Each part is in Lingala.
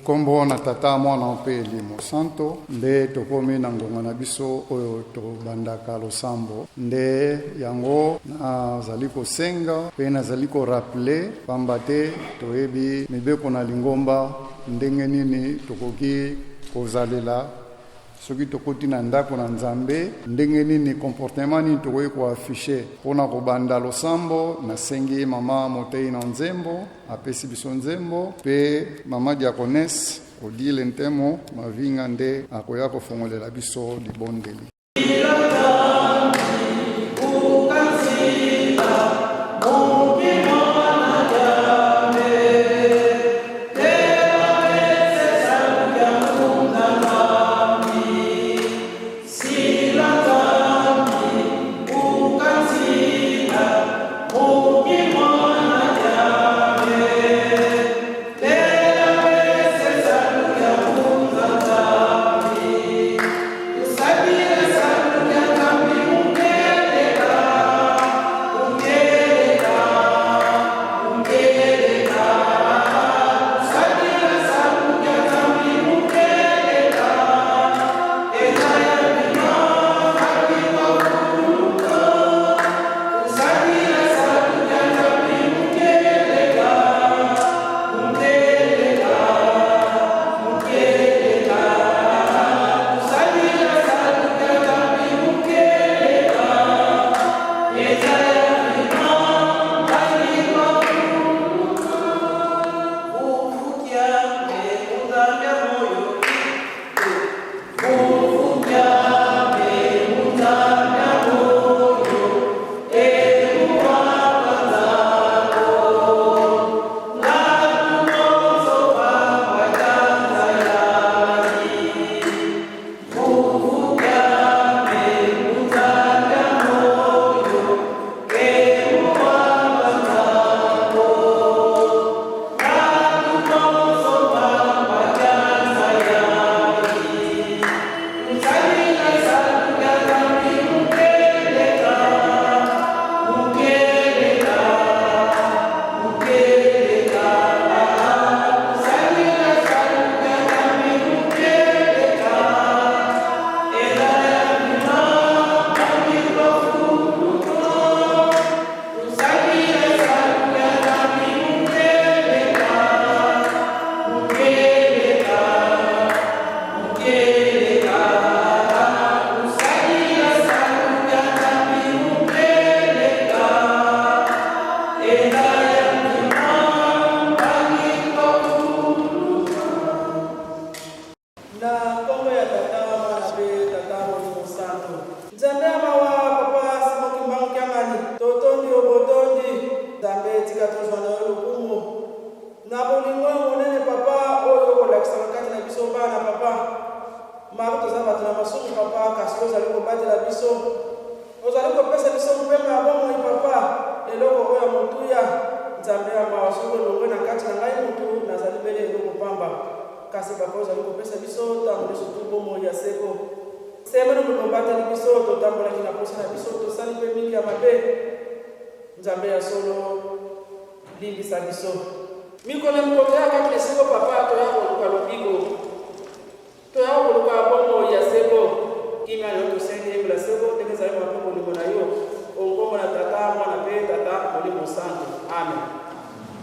Kombo na tata mwana mpe Elimo Santo nde tokomi na ngonga na biso oyo tobandaka losambo nde yango nazali kosenga mpe nazali korapele pamba te toyebi mibeko na lingomba ndenge nini tokoki kozalela soki tokoti na ndako na Nzambe ndenge nini comportement nini tokoki koafishe mpona kobanda losambo. Nasengi mama Motei na nzembo apesi biso nzembo mpe mama Diakonese Odile Ntemo mavinga nde akoya kofongolela biso libondeli.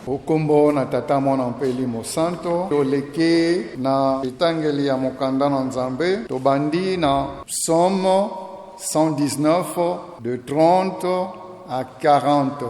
Okombo na tata mwana mpe Elimo Santo toleke na etangeli ya mokanda na Nzambe tobandi na Psaume 119 de 30 à 40.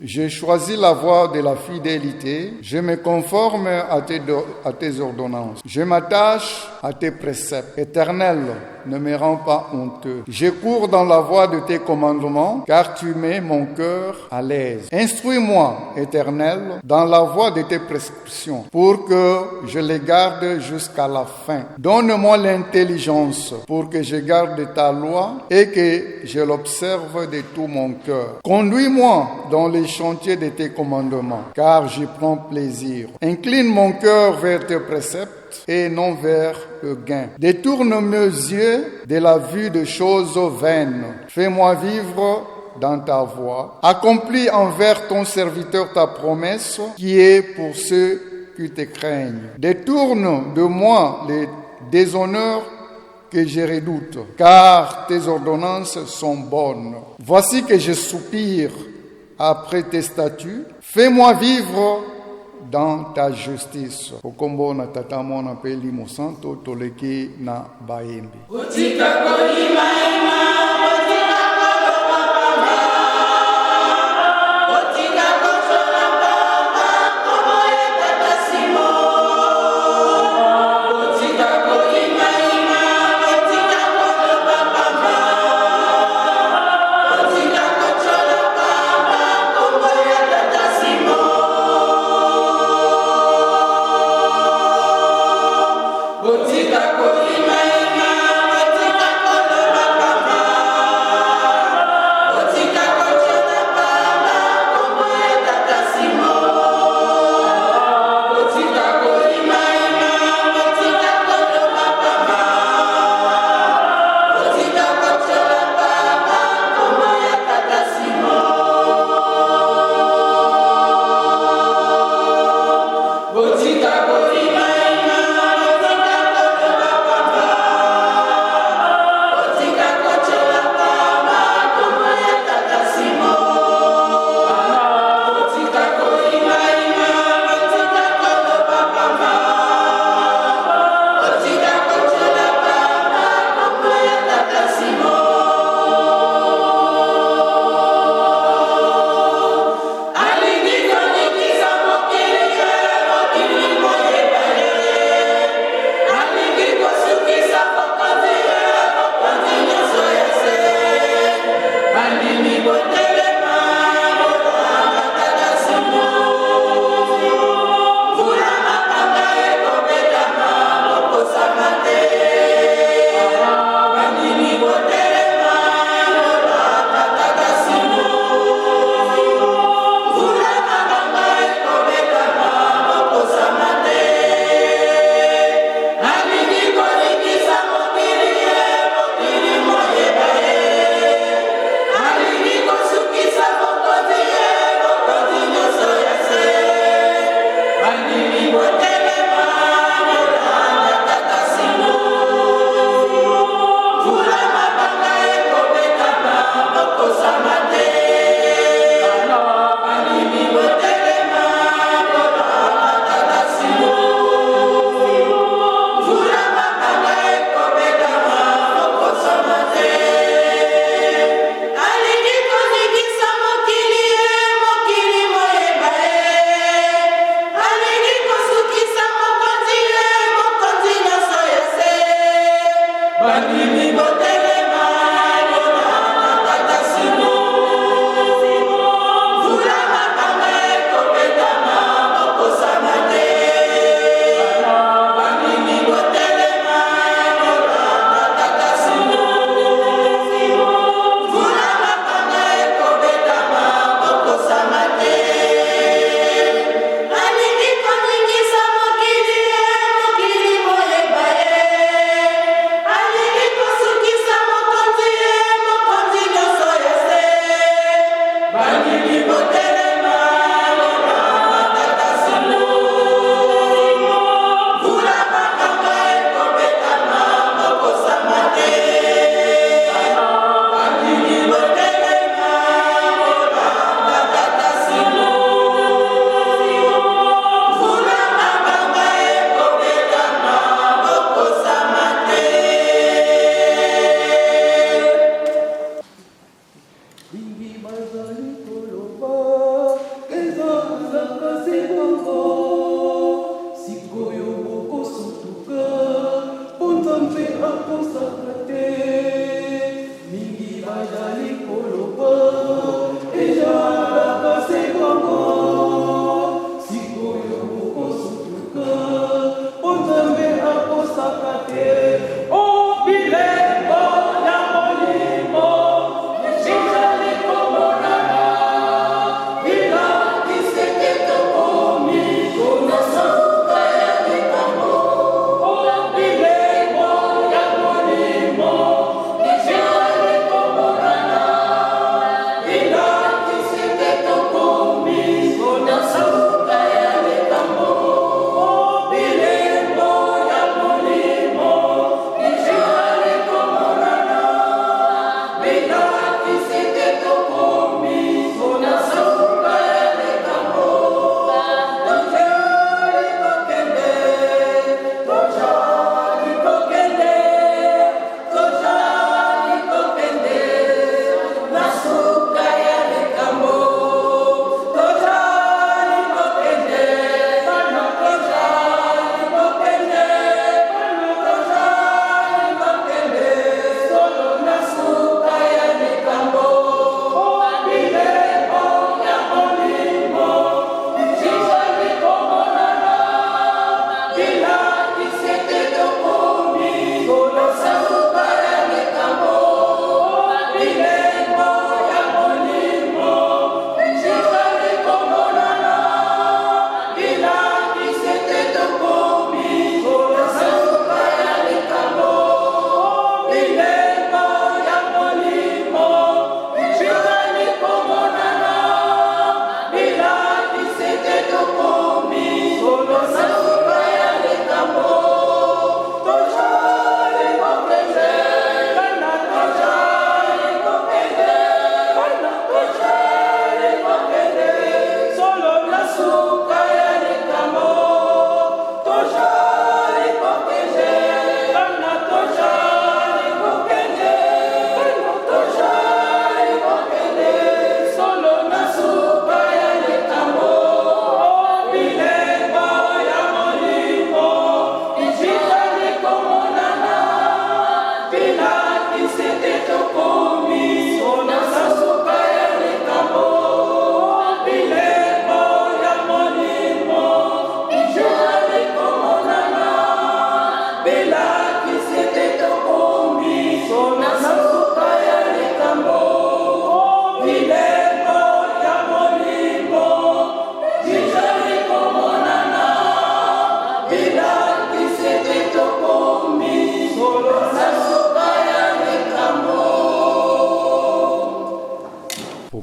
J'ai choisi la voie de la fidélité, je me conforme à tes ordonnances. Je m'attache à tes préceptes. Éternel, ne me rends pas honteux. Je cours dans la voie de tes commandements, car tu mets mon cœur à l'aise. Instruis-moi, Éternel, dans la voie de tes prescriptions, pour que je les garde jusqu'à la fin. Donne-moi l'intelligence pour que je garde ta loi et que je l'observe de tout mon cœur. Conduis-moi dans les chantiers de tes commandements, car j'y prends plaisir. Incline mon cœur vers tes préceptes et non vers le gain. Détourne mes yeux de la vue de choses vaines. Fais-moi vivre dans ta voie. Accomplis envers ton serviteur ta promesse qui est pour ceux qui te craignent. Détourne de moi les déshonneurs que je redoute, car tes ordonnances sont bonnes. Voici que je soupire après tes statuts. Fais-moi vivre dans ta justice. Okombo na tata mona pe limo santo toleki na baembi. Botika ko ima ima, botika ko le baba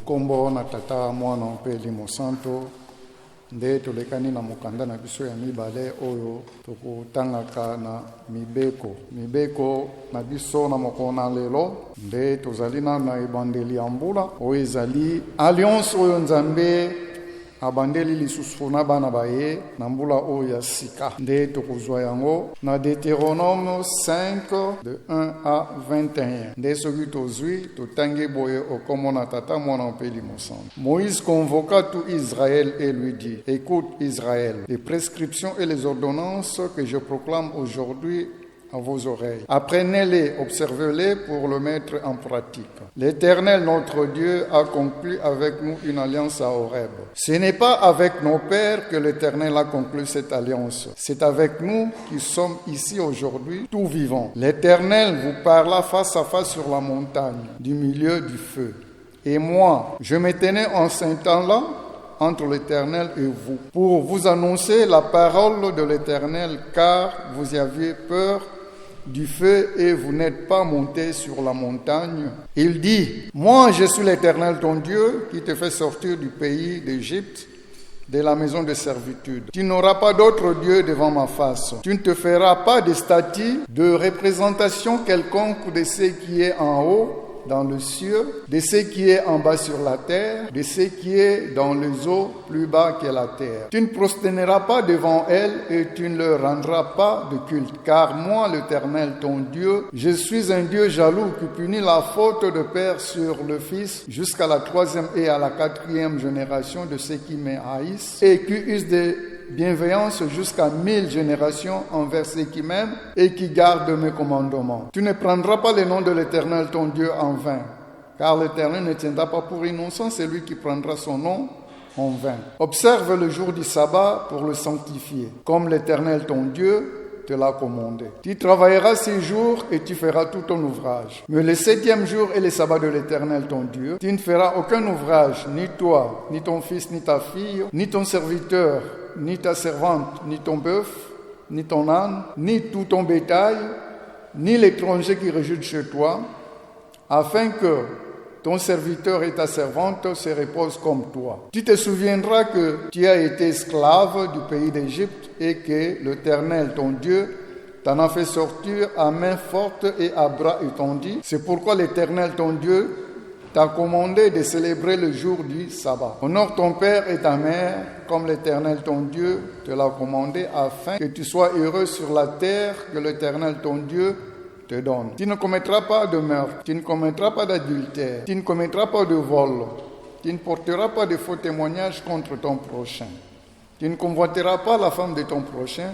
kombo na tata mwana mpe limo santo nde tolekani na mokanda na biso ya mibale oyo tokotangaka na mibeko na biso na mokona lelo nde tozali na ebandeli ya mbula oyo ezali alliance oyo nzambe abandeli lisusu na bana baye na mbula oyo ya sika nde tokozwa yango na Deutéronome 5 de 1 à 21 nde soki tozwi totangi boye okombo na tata mwana mpe limo santo. Moïse convoqua tout Israël et lui dit: écoute Israël, les prescriptions et les ordonnances que je proclame aujourd'hui à vos oreilles. Apprenez-les, observez-les pour le mettre en pratique. L'Éternel, notre Dieu, a conclu avec nous une alliance à Horeb. Ce n'est pas avec nos pères que l'Éternel a conclu cette alliance. C'est avec nous qui sommes ici aujourd'hui, tout vivants. L'Éternel vous parla face à face sur la montagne, du milieu du feu. Et moi, je me tenais en ce temps-là entre l'Éternel et vous, pour vous annoncer la parole de l'Éternel, car vous y aviez peur du feu et vous n'êtes pas monté sur la montagne. Il dit: moi je suis l'Éternel ton Dieu qui te fait sortir du pays d'Égypte, de la maison de servitude. Tu n'auras pas d'autre Dieu devant ma face. Tu ne te feras pas de statue, de représentation quelconque de ce qui est en haut dans le cieux, de ce qui est en bas sur la terre, de ce qui est dans les eaux plus bas que la terre. Tu ne prosterneras pas devant elles et tu ne leur rendras pas de culte. Car moi, l'Éternel, ton Dieu, je suis un Dieu jaloux qui punit la faute de père sur le fils jusqu'à la 3e et à la 4e génération de ceux qui me haïssent et qui usent de bienveillance jusqu'à 1000 générations envers ceux qui m'aiment et qui gardent mes commandements. Tu ne prendras pas le nom de l'Éternel ton Dieu en vain, car l'Éternel ne tiendra pas pour innocent celui qui prendra son nom en vain. Observe le jour du sabbat pour le sanctifier, comme l'Éternel ton Dieu te l'a commandé. Tu travailleras 6 jours et tu feras tout ton ouvrage. Mais le 7e jour est le sabbat de l'Éternel ton Dieu. Tu ne feras aucun ouvrage, ni toi, ni ton fils, ni ta fille, ni ton serviteur, ni ta servante, ni ton bœuf, ni ton âne, ni tout ton bétail, ni l'étranger qui réside chez toi, afin que ton serviteur et ta servante se reposent comme toi. Tu te souviendras que tu as été esclave du pays d'Égypte et que l'Éternel, ton Dieu, t'en a fait sortir à main forte et à bras étendus. C'est pourquoi l'Éternel, ton Dieu, t'a commandé de célébrer le jour du sabbat. Honore ton père et ta mère, comme l'Éternel ton Dieu te l'a commandé, afin que tu sois heureux sur la terre que l'Éternel ton Dieu te donne. Tu ne commettras pas de meurtre, tu ne commettras pas d'adultère, tu ne commettras pas de vol, tu ne porteras pas de faux témoignages contre ton prochain. Tu ne convoiteras pas la femme de ton prochain,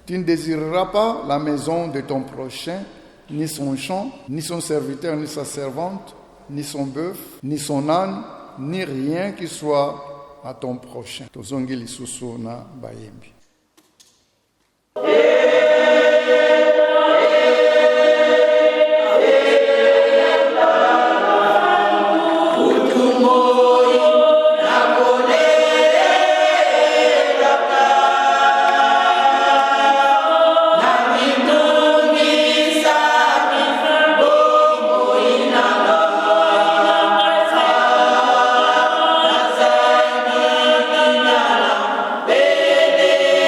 tu ne désireras pas la maison de ton prochain, ni son champ, ni son serviteur, ni sa servante, ni son bœuf, ni son âne, ni rien qui soit à ton prochain. Tozongi lisusu na bayembi. Bene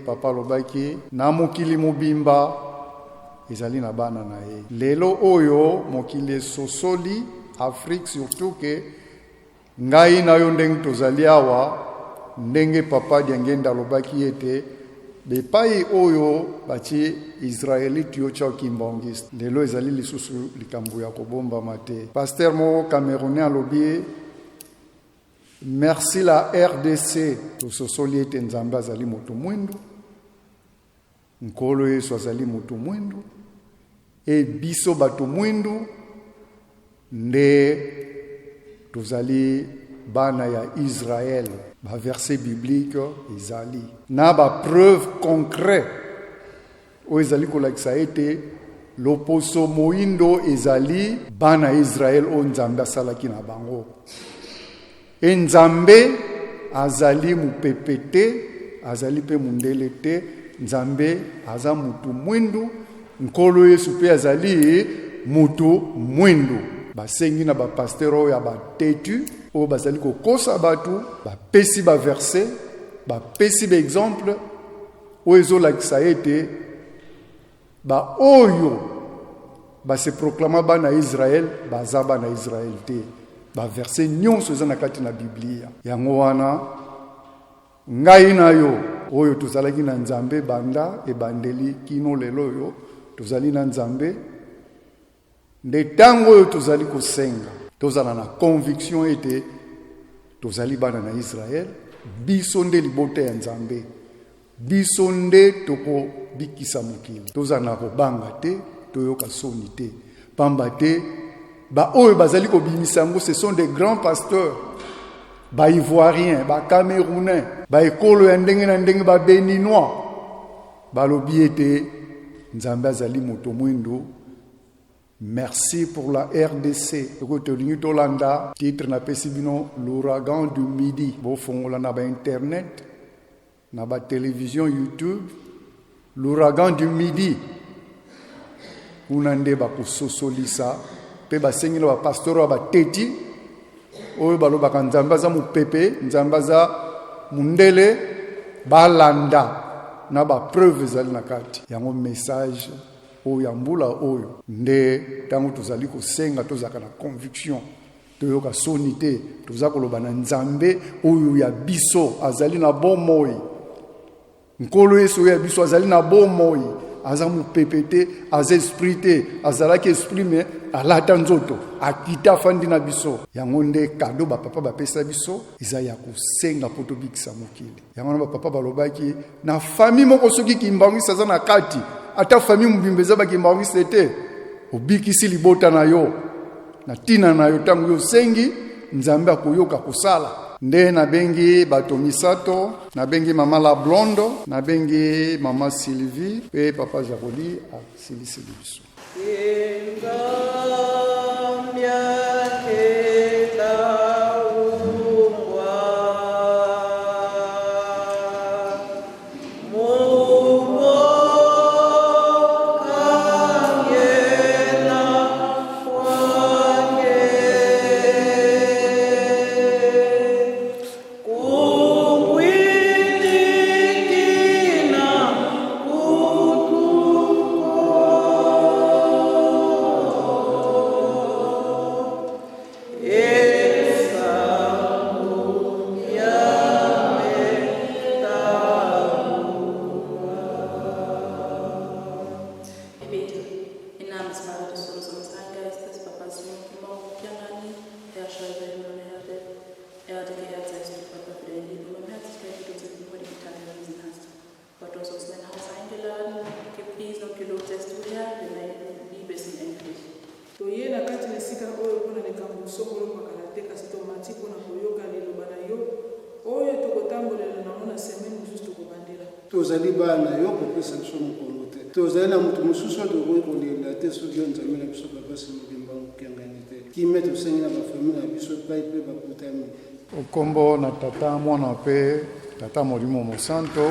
Papa lobaki na mokili mobimba ezali na bana na ye. Lelo oyo mokili sosoli Afrique surtout ke ngai na yo ndenge tozali awa ndenge papa diangenda lobaki ete bepai oyo bati Israelite yo tshao kimbongiste lelo ezali lisusu likambo ya kobomba mate. Pasteur mo Camerounais alobi merci la RDC tososoli ete nzambe azali moto mwindu nkolo yesu azali moto mwindu e biso bato mwindu nde tozali bana ya Israël. Ba verset biblique ezali na ba preuve concret o ezali kolakisa ete loposo moindo ezali bana Israël o nzambe asalaki na bango. Nzambe azali mupepete, azali pe mundele te, nzambe aza mutu mwindu, nkolo yesu pe azali mutu mwindu. Basengi na ba pastero ya ba tetu, o bazali kokosa batu, ba pesi ba verset, ba pesi ba exemple, o ezo lakisa ete ba oyo se proclama bana Israël baza bana Israël te verset nyonso eza na kati na Biblia yango wana ngai na yo oyo tozalaki na Nzambe banda ebandeli kino lelo yo tozali na Nzambe nde tango oyo tozali kosenga tozala na conviction ete tozali bana na Israël biso nde libota ya Nzambe biso nde toko bikisa mokili tozala na kobanga te toyoka soni te pamba te oyo bazali kobimisa yango ce sont des grands pasteurs ivoiriens camerounais ekolo ya ndenge na ndenge béninois balobi ete Nzambe azali moto mwendo. Merci pour la RDC. Tolanda, titre na pesibino l'ouragan du midi. Bofongola na ba internet, na ba télévision YouTube, l'ouragan du midi. Unande ba kusosolisa, pe ba sengela ba pastoro ba teti, oyo baloba ka Nzambe za mu pepe, Nzambe za mundele balanda na ba preuve zali na kati. Yango message oyo mbula oyo nde tango tozali kosenga tozaka na conviction toyoka soni te tozaka koloba na Nzambe oyo ya biso azali na bomoi nkolo Yesu ya biso azali na bomoi aza mu pepete aza esprit te azalaki esprit me alata nzoto akita fandi na biso yango nde kado papa bapesa biso eza ya kosenga po tobikisa mokili yango na papa balobaki na famille moko soki kimbangisa za na kati ata famille mubimbeza bakimbangisa te obikisi libota na yo na tina na yo tango yo sengi Nzambe akoyoka kusala nde nabengi bato misato nabengi mama la blondo nabengi mama Sylvie pe papa Jacoli asilisi biso tozali bana yo kopesa biso mokongo te tozali na moto mosusu tokoki kolinda te soki yo Nzambe na biso bapasi mobimba okengani te kime tosengi na bafamile na biso epai mpe bakutami okombo na tata mwana mpe tata molimo mosanto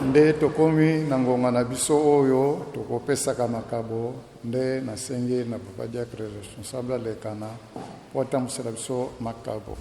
nde tokomi na ngonga na biso oyo tokopesaka makabo nde nasengi na papa diacre responsable alekana po atambwisela biso makabo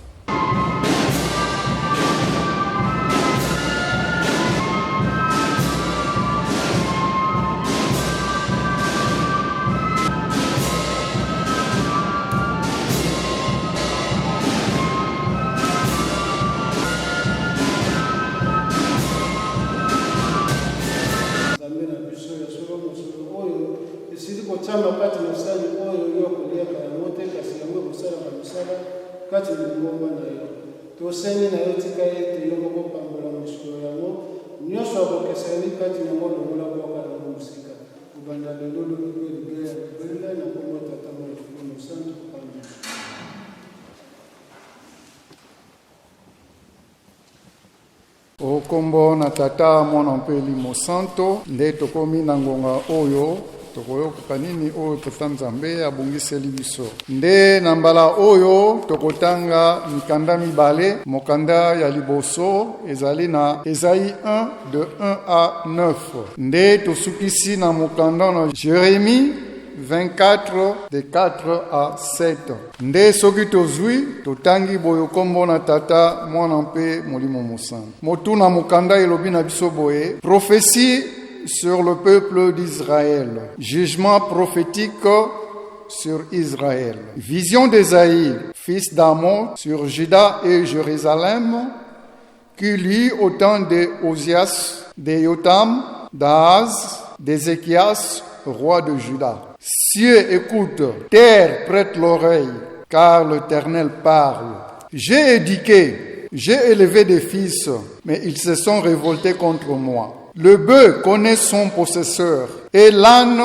chama kati na sali oyo yo kuliaka ya mote kasi yango kusala na misala kati na ngomba na yo tosengi na yo tika ete yo moko pambola mosolo yango nyonso akokesani kati na ngolo ngola boka na musika ubanda lelo libele na kombo tata mo santo amen. okombo na tata mwana mpe limo santo nde tokomi na ngonga oyo tokoyoka nini oyo tata Nzambe abongiseli biso nde na mbala oyo tokotanga mikanda mibale mokanda ya liboso ezali na Esaïe 1 de 1 à 9 nde tosukisi na mokanda na Jérémie 24 de 4 à 7 nde soki tozwi totangi boyo kombo na tata mwana mpe molimo mosantu motuna mokanda elobi na biso boye prophétie sur le peuple d'Israël. Jugement prophétique sur Israël. Vision d'Ésaïe, fils d'Amon, sur Juda et Jérusalem, qui lut au temps d'Osias, de Yotam, d'Ahaz, d'Ézéchias, roi de Juda. Cieux, écoute, terre, prête l'oreille, car l'Éternel parle. J'ai éduqué, j'ai élevé des fils, mais ils se sont révoltés contre moi. Le bœuf connaît son possesseur, et l'âne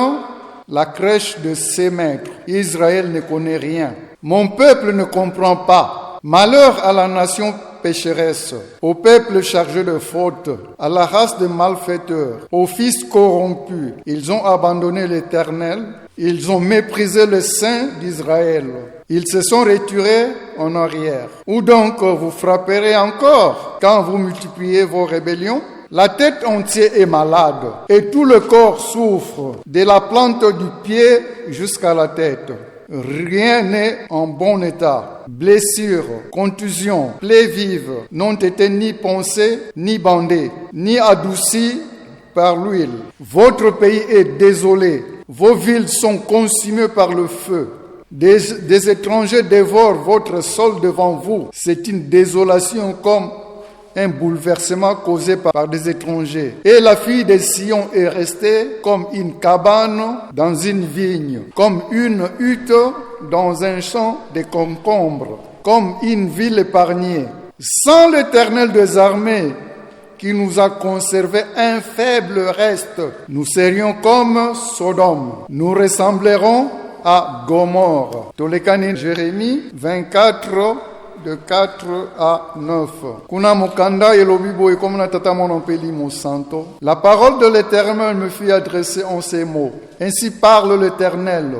la crèche de ses maîtres. Israël ne connaît rien. Mon peuple ne comprend pas. Malheur à la nation pécheresse, au peuple chargé de fautes, à la race de malfaiteurs, aux fils corrompus. Ils ont abandonné l'Éternel, ils ont méprisé le Saint d'Israël. Ils se sont retirés en arrière. Où donc vous frapperez encore quand vous multipliez vos rébellions? La tête entière est malade et tout le corps souffre, de la plante du pied jusqu'à la tête. Rien n'est en bon état. Blessures, contusions, plaies vives n'ont été ni poncées, ni bandées, ni adoucies par l'huile. Votre pays est désolé. Vos villes sont consumées par le feu. Des étrangers dévorent votre sol devant vous. C'est une désolation comme un bouleversement causé par des étrangers. Et la fille de Sion est restée comme une cabane dans une vigne, comme une hutte dans un champ de concombres, comme une ville épargnée. Sans l'Éternel des armées qui nous a conservé un faible reste, nous serions comme Sodome. Nous ressemblerons à Gomorre. Tolekani Jérémie 24, de 4 à 9. Kuna mukanda elobibo et comme na tata mon peli mon santo. La parole de l'Éternel me fut adressée en ces mots. Ainsi parle l'Éternel,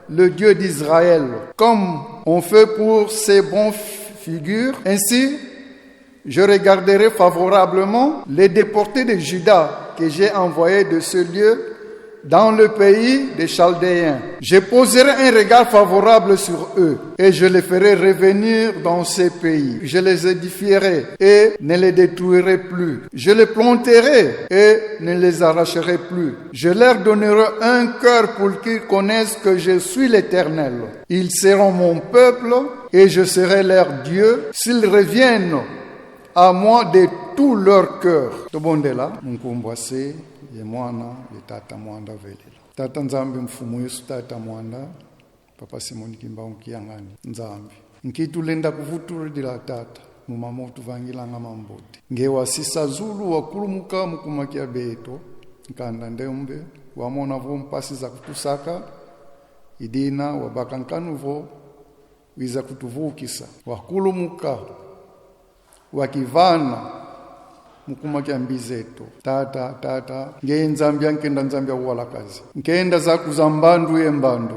le Dieu d'Israël. Comme on fait pour ces bons figures, ainsi je regarderai favorablement les déportés de Juda que j'ai envoyés de ce lieu dans le pays des Chaldéens. Je poserai un regard favorable sur eux et je les ferai revenir dans ces pays. Je les édifierai et ne les détruirai plus. Je les planterai et ne les arracherai plus. Je leur donnerai un cœur pour qu'ils connaissent que je suis l'Éternel. Ils seront mon peuple et je serai leur Dieu s'ils reviennent à moi de tout leur cœur. Tobondela, mkumbwase, ye mwana, ye tata mwanda velela. Tata nzambi mfumu Yesu tata mwanda, papa Simoni Kimba unkiangani, nzambi. Nkitulenda kuvutulila tata, mumamotu vangilanga mambote. Ngewasisa zulu wakulumuka mukumakia beto, nkanda ndembe, wamona vo mpasi za kutusaka, idina wabakankanuvo, wiza kutuvukisa. Wakulumuka, wakivana mukumakia mbizeto tata ngenzambia nkenda nzambia uwalakazi nkenda za kuzambandu yembandu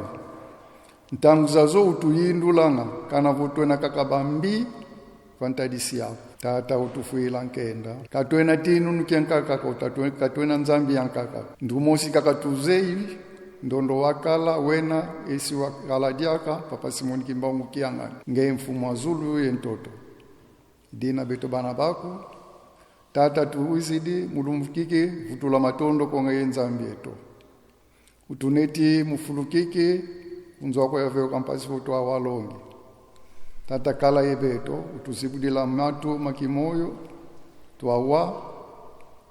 ntangu zazo utuyindulanga kana vutwena kakabambi fantadisi yako tata utufuila nkenda katwena tinu nukiankaka katwena nzambi yankaka ndumosi kakatuzei ndondo wakala wena esi wakala diaka papa Simoni Kimba mukiangani nge mfumo wa Zulu yentoto dina beto bana baku tata tuwizidi mulumukike vutula matondo konga yenzambi eto utuneti mufulukike unzo kwa yavyo kampasi voto awalongi tata kala yebeto utuzibudila matu makimoyo twawa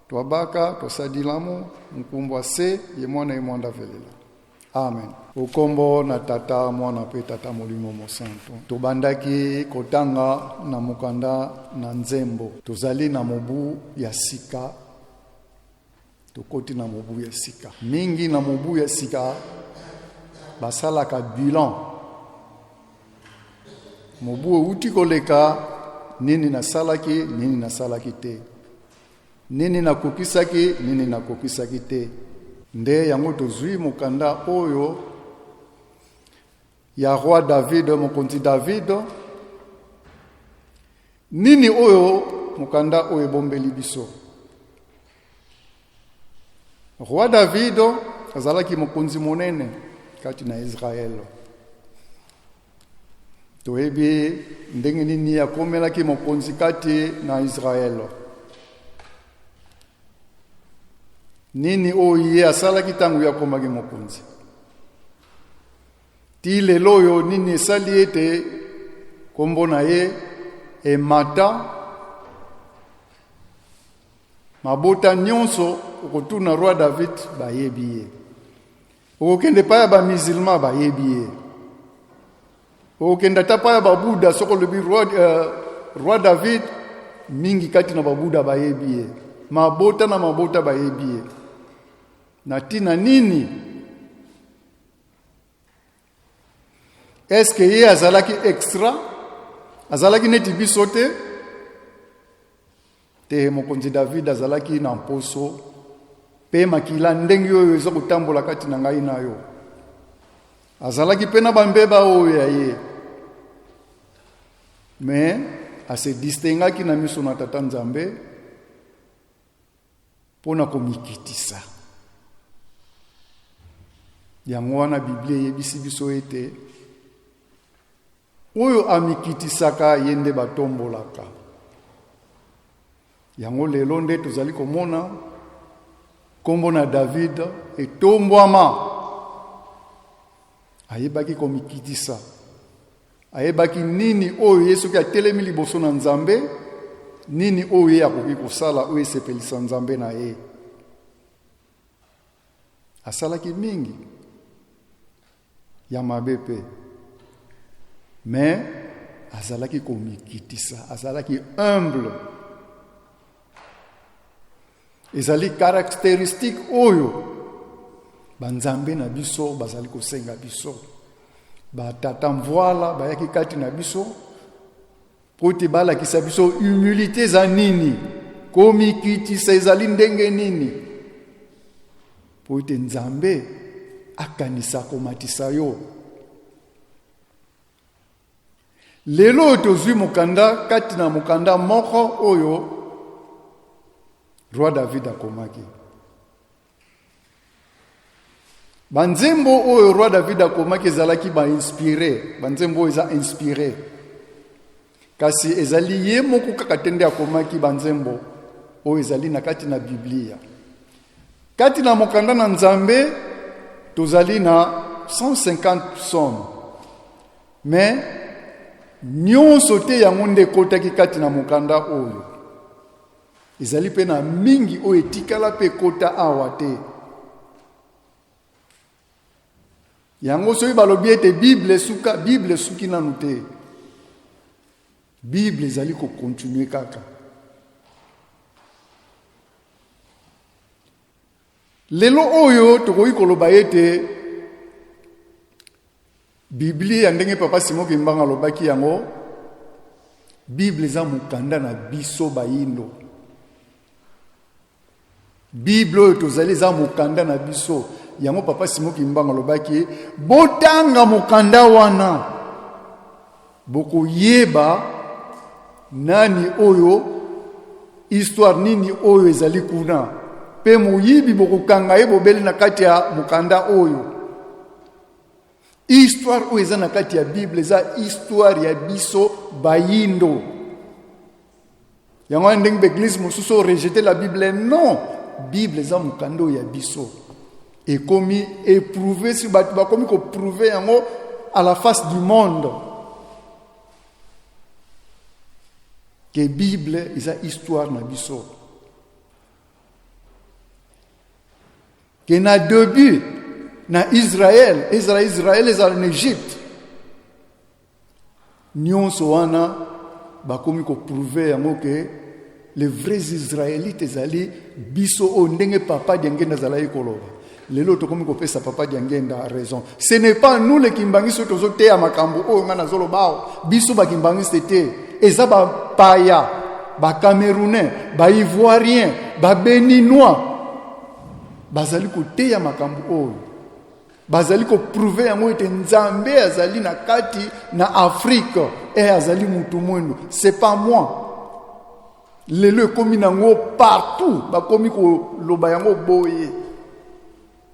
twabaka twasadilamo mkumbwa se yemwana yemwanda velela. Amen. Ukombo na tata mwana pe tata molimo mosanto. Tobandaki kotanga na mukanda na nzembo. Tozali na mobu ya sika. Tokoti na mobu ya sika. Mingi na mobu ya sika basalaka bilan. Mobu uti koleka nini na salaki te. Nini na kokisaki te. Nde yango tozui mukanda oyo ya roi David mokonzi David nini oyo mukanda oyo bombeli biso roi David azalaki mokonzi monene kati na Israel toyebi ndenge nini akomelaki mokonzi kati na Israel nini oye asalaki tangu ya komaki mokonzi. Ti lelo oyo nini esali ete kombo na ye emata mabota nyonso okotuna roi David bayebi ye. Okokende pa ya bamisilma bayebi ye. Okokende ta pa ya babuda soko lobi roi David mingi kati na babuda bayebi ye. Mabota na mabota bayebi ye. Na tina nini? Est-ce que ye azalaki extra? Azalaki neti biso te? Te mokonzi David azalaki na mposo pe makila ndenge oyo eza kotambola kati na ngai na yo. Azalaki pe na bambeba oyo ya ye. Mais ase distingaki na miso na tata Nzambe pona komikitisa. Yango wana Biblia yebisi biso ete oyo amikitisaka yende batombolaka. Yango lelo nde tozali komona kombo na David etombwama. Ayebaki komikitisa. Ayebaki nini oyo Yesu ki atelemi liboso na Nzambe, nini oyo akoki kosala oyo esepelisa Nzambe na ye. Asalaki mingi ya mabe pe. Mais azalaki komikitisa, azalaki humble. Ezali caractéristique oyo banzambe na biso bazali kosenga biso. Batata mvoila bayaki kati na biso poti bala kisa biso humilité za nini, komikitisa ezali ndenge nini. Poti Nzambe akanisa komatisa yo. Lelo tozwi mukanda kati na mukanda moko oyo roi David akomaki. Banzembo oyo roi David akomaki ezalaki ba inspiré, banzembo eza inspiré. Kasi ezali ye moko kaka tende akomaki banzembo oyo ezali na kati na Biblia. Kati na mukanda na Nzambe tozali na 150 psaumes. Mais nyonso te yango nde kotaki kati na mukanda oyo. Ezali pe na mingi oyo etikala pe kota awa te. Yango soki balobi ete Bible suki nanu te. Bible ezali kokontinue kaka. Lelo oyo tokoki koloba ete Biblia ndenge papa Simon Kimbanga lobaki yango, Bible eza mukanda na biso bayindo. Bible oyo tozali eza mukanda na biso. Yango papa Simon Kimbanga lobaki botanga mukanda wana boko yeba nani oyo histoire nini oyo ezali kuna pe moyibi boko kanga ye bobeli na kati ya mukanda oyo. Histoire oyo eza na kati ya Bible eza histoire ya biso bayindo. Yango ndenge l'église mosusu rejeter la Bible, non, Bible eza mukanda oyo ya biso. Et comme éprouvé si batu comme ko prouver yango à la face du monde que Bible eza histoire na biso. Que na début na Israël eza en Égypte. Nyonso wana bakomi ko prouver yango que les vrais Israélites ezali biso o ndenge papa diangenda zala ekoloba. Lelo tokomi ko pesa papa diangenda raison. Ce n'est pas nous les kimbangiso tozote ya makambo o ngana zolo bao. Biso ba kimbangiste te. Eza ba paya, ba Camerounais, ba Ivoiriens, ba Béninois. Bazali ko te ya makambo o. Bazali ko prouver yango ete Nzambe azali na kati na Afrique et azali mutu mwendo. C'est pas moi. Lelo komi nango partout, ba komi ko loba yango boye.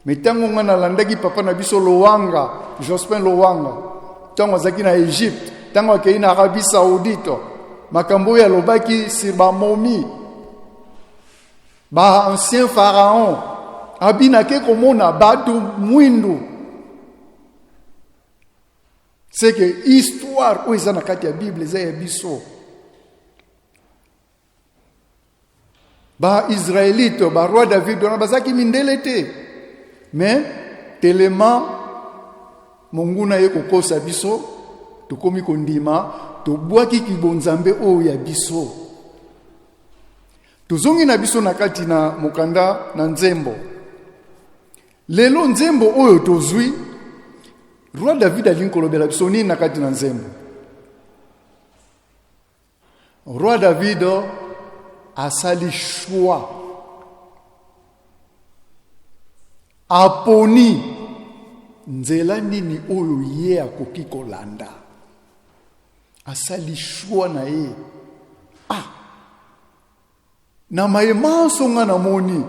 Mais tango ngana landaki papa na biso Lowanga, Jospin Lowanga, tango azaki na Égypte, tango akei na Arabie Saoudite, makambo ya lobaki sur ba momi, ba ancien pharaon, abinake komona batu mwindu. C'est que histoire oyo eza na kati ya Bible eza ya biso. Ba Israélite, ba roi David wana bazaki mindele te. Mais tellement monguna ye kokosa biso, tokomi kondima, tobwaki kibonzambe oyo ya biso. Tozongi na biso na kati na mokanda na nzembo. Lelo nzembo oyo tozwi, roi David alinkolobela biso nini na kati na nzembo. Roi David asali choix, aponi nzela nini oyo ye akoki kolanda. Asali choix na ye. Na mayema songa na moni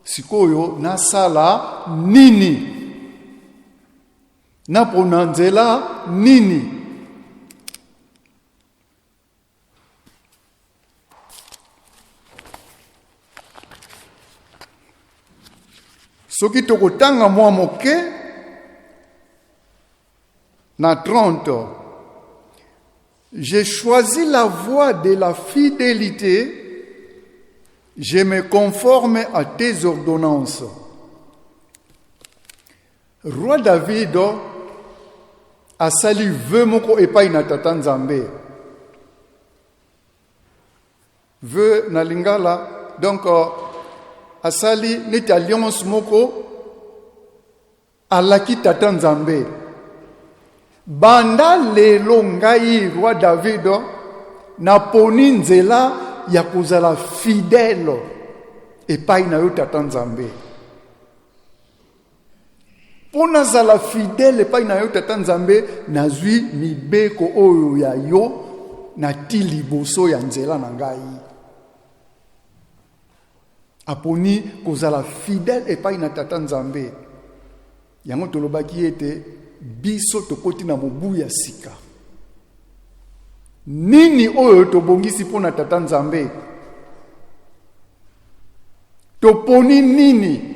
sikoyo nasala nini, napona nzela nini. Soki tokotanga mwa moke na 30, j'ai choisi la voie de la fidélité, je me conforme à tes ordonnances. Roi David asali vœu moko epai na tata Nzambe. Vœu na lingala, donc asali neti alliance moko alaki tata Nzambe. Banda lelo ngai roi David naponi nzela ya kozala fidèle epai na yo tata Nzambe. Pona zala fidèle epai na yo tata Nzambe, nazwi mibeko oyo ya yo na ti liboso ya nzela na ngai. Aponi kozala fidèle epai na tata Nzambe. Yango tolobaki ete biso tokoti na mobu ya sika. Nini oyo tobongisi pona tata Nzambe? Toponi nini?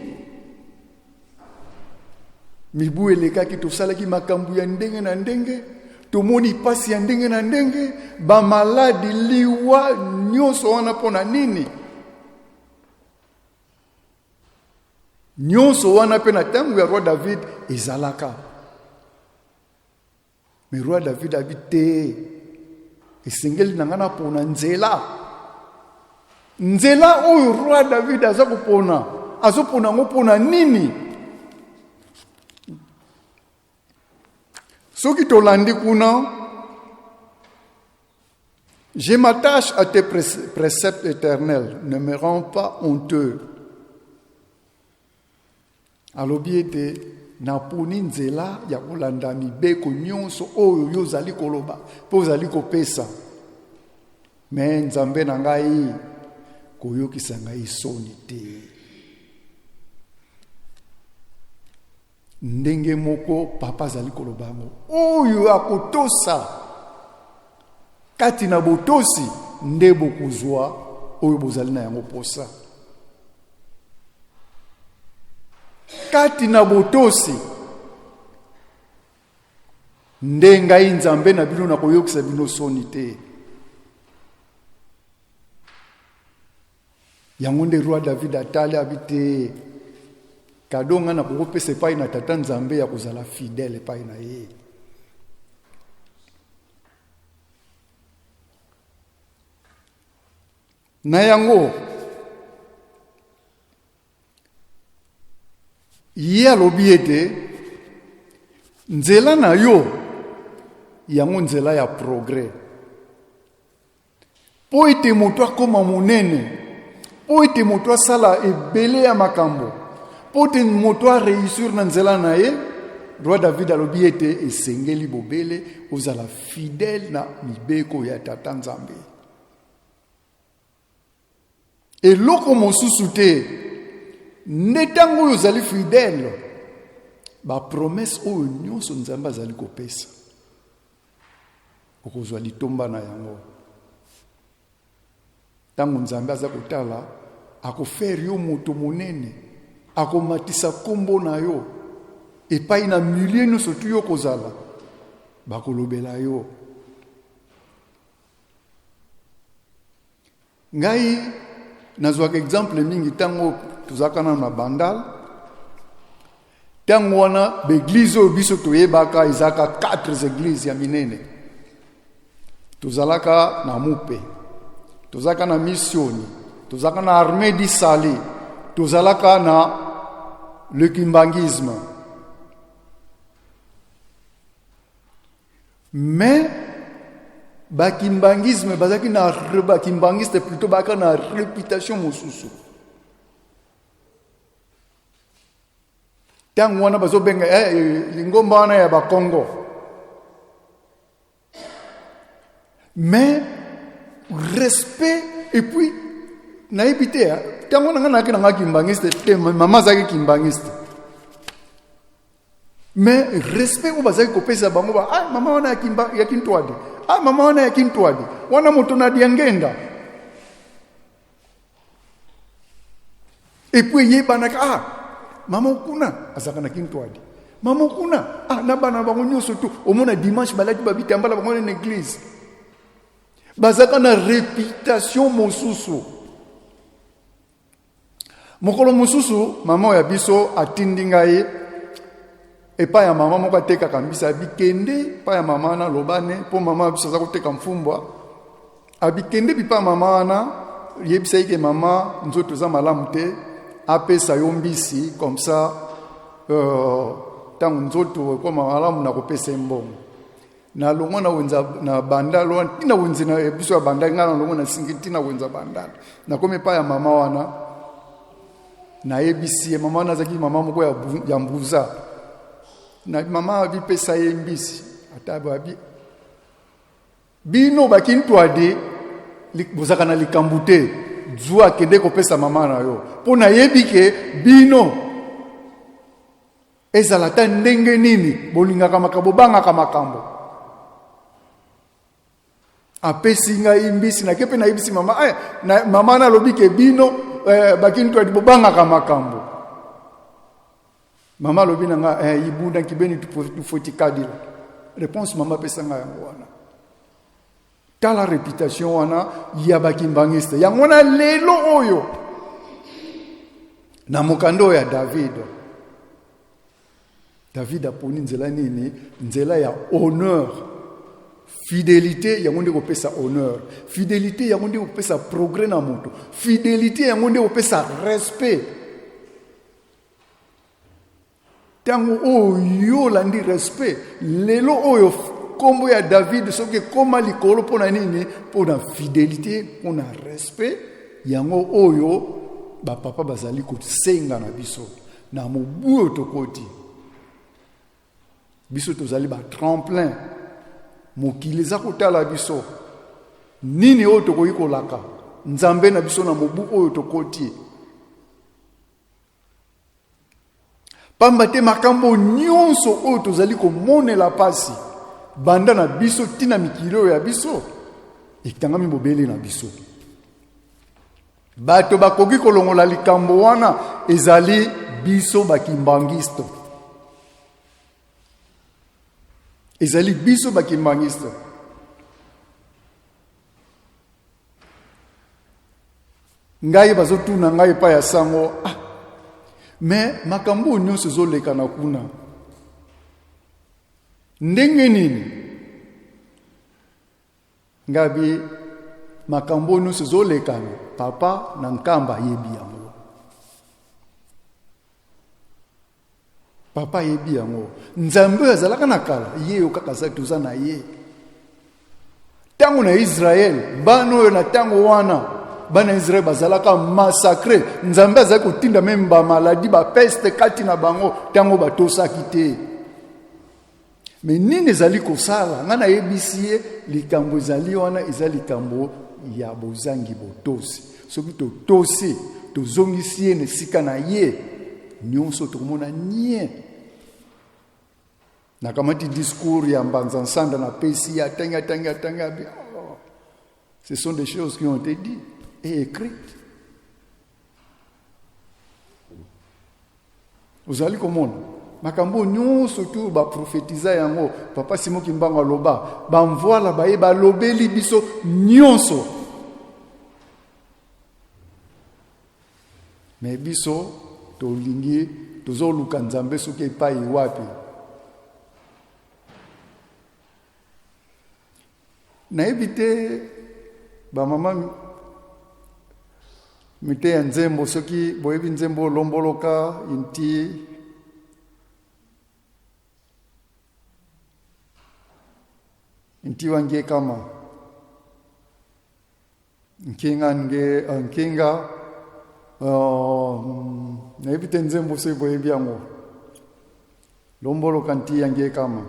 Mibu elekaki tosalaki makambu ya ndenge na ndenge, tomoni pasi ya ndenge na ndenge, ba maladi liwa nyonso wana pona nini? Nyonso wana pe na tangu ya roi David ezalaka. Mais roi David habite esengeli nangana pona nzela. Nzela oyo roi David azakopona, azopona ngopona nini? Soki tolandi kuna, je m'attache à tes préceptes éternels, ne me rends pas honteux. Alobi ete naponi nzela ya kolanda mibeko nyonso oyo yo zali koloba po zali kopesa. Me Nzambe na ngai koyokisa ngai soni te. Ndenge moko papa zali kolobango oyo akotosa kati na botosi nde bokozwa oyo bozali na yango posa. Kati na botosi nde ngai Nzambe na bino na koyokisa bino soni te. Yango nde roi David atali abite kadonga na kokopesa epai na tata Nzambe ya kozala fidèle epai na ye. Na yango ye alobi ete nzela na yo yango nzela ya progrès. Po ete moto akoma monene, po ete moto asala ebele ya makambo, po ete moto a réussir na nzela na ye, roi David alobi ete esengeli bobele ozala fidèle na mibeko ya tata Nzambe. Eloko mosusu te, netango oyo ozali fidèle, ba promesse oyo nyonso Nzambe azali kopesa, okozwa litomba na yango. Tango Nzambe aza kotala akofere yo moto monene, akomatisa kombo na yo epai na milie nyonso tu yo kozala bakolobela yo. Ngai nazwaka exemple mingi tango tuzakana na bandal tango wana beglize oyo biso toyebaka ezaka 4 églises ya minene. Tuzalaka na Mupe, tuzalaka na Missioni, tuzalaka na Armée du Sali, tuzalaka na le kimbangisme. Mais bakimbangisme bazaki na bakimbangiste plutôt baka na réputation mosusu. Tango wana bazobenga lingomba wana ya bakongo. Mais respect et puis naibite tango nanga na kimbangiste te mama zaki kimbangiste. Mais respect ou bazaki kopesa bango ba mama wana ya kintwadi. Mama wana ya kintwadi. Wana moto na diangenda. Et puis yebanaka mama ukuna azaka na kintwadi. Mama ukuna na bana bango nyoso tu omona dimanche balati babitambala bango na église. Bazaka na réputation mosusu. Mokolo mosusu mama ya biso atindi ngai epa ya mama moko ateka kambisa abikende pa ya mama na lobane po mama biso za koteka mfumbwa abikende bipa mama na yebisa ike mama nzoto za malamu te apesa yo mbisi comme ça tango nzoto ko malamu na kopesa mbongo na longo na wenza na bandalo tina wenza na biso ya bandalo ngana longo na singiti na wenza bandalo na kome pa ya mama wana na yebisi mama na zaki mama moko ya mbuza na mama abipesa ye mbisi ataba abi bino bakintwade bozaka na likambute zua kende kopesa mama na yo pona yebike bino ezala ta ndenge nini bolingaka makabo bangaka makambo apesi ngai mbisi na kepe na yebisi mama na mama na lobike bino bakintwade bobangaka makambo. Mama lobina nga ibunda kibeni tufoti kadila. Réponse mama pesa nga yango wana. Tala réputation wana ya bakimbangiste. Yango wana lelo oyo. Na mokando ya David. David aponi nzela nini? Nzela ya honneur. Fidélité yango nde kopesa honneur. Fidélité yango nde kopesa progrès na moto. Fidélité yango nde kopesa respect. Tango oyo landi respect lelo oyo kombo ya David soki koma likolo pona nini pona fidélité pona respect yango oyo ba papa bazali ko senga na biso na mobu tokoti biso tozali ba tremplin mokili za kotala biso nini oyo tokoyi kolaka nzambe na biso na mobu oyo tokoti. Pamba te makambo nyonso oyo tozali komonela pasi banda na biso tina mikilo ya biso ekitangami bobele na biso. Bato bakoki kolongola likambo wana ezali biso bakimbangisto. Ezali biso bakimbangisto. Ngai bazotuna ngai pa ya sango mais makambo nyonso zoleka na kuna ndenge nini ngabi makambo nyonso zoleka papa na nkamba yebi yango papa yebi yango nzambe azalaka na kala ye okaka za tuza na ye tango na Israël bano na tango wana bana Israël bazalaka massacré nzambe azali kotinda même ba maladie ba peste kati na bango tango batosaki te. Mais nini ezali kosala ngana yebisie likambo ezali wana ezali likambo ya bozangi botosi soki totosi tozongisi ye nesika na ye nyonso tokomona nie na kamati discours ya mbanza nsanda na pesi ya tanga. Ce sont des choses qui ont été dites et écrites. ozali komona makambo nyonso tu ba prophétisa yango papa Simon Kimbangu aloba ba mvoala ba yeba lobeli biso nyonso mais biso tolingi tozoluka nzambe soki epai wapi nayebi te bamama mite ya nzembo soki boyebi nzembo lomboloka inti wange kama nkinga nayebi te nzembo soki boyebi yango lomboloka nti yange kama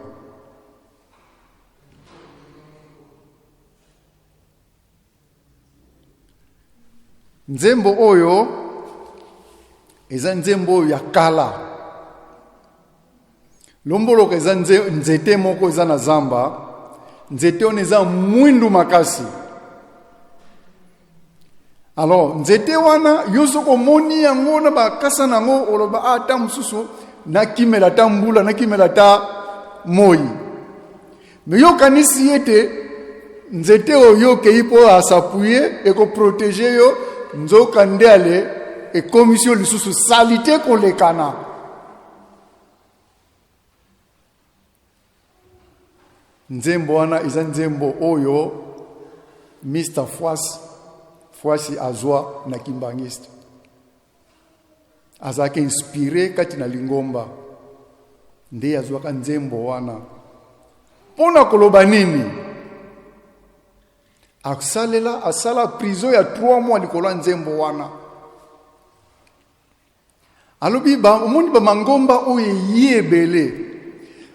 nzembo oyo eza nzembo ya kala lomboloka eza nzete moko eza na zamba nzete on eza mwindu makasi alors nzete wana yosoko moni yango na bakasa nango oloba ata mususu nakimela ta mbula nakimela ta moyi me yokanisi ete nzete oyo keipo asapuye eko protéger yo nzoka ndele e commission lisusu salite kolekana nzembo wana eza nzembo oyo Mr. Fwasi azwa na kimbangiste azake inspiré kati na lingomba nde azwa ka nzembo wana pona koloba nini asala prison ya 3 mois likolo nzembo wana alobi omoni ba mangomba oyo yebele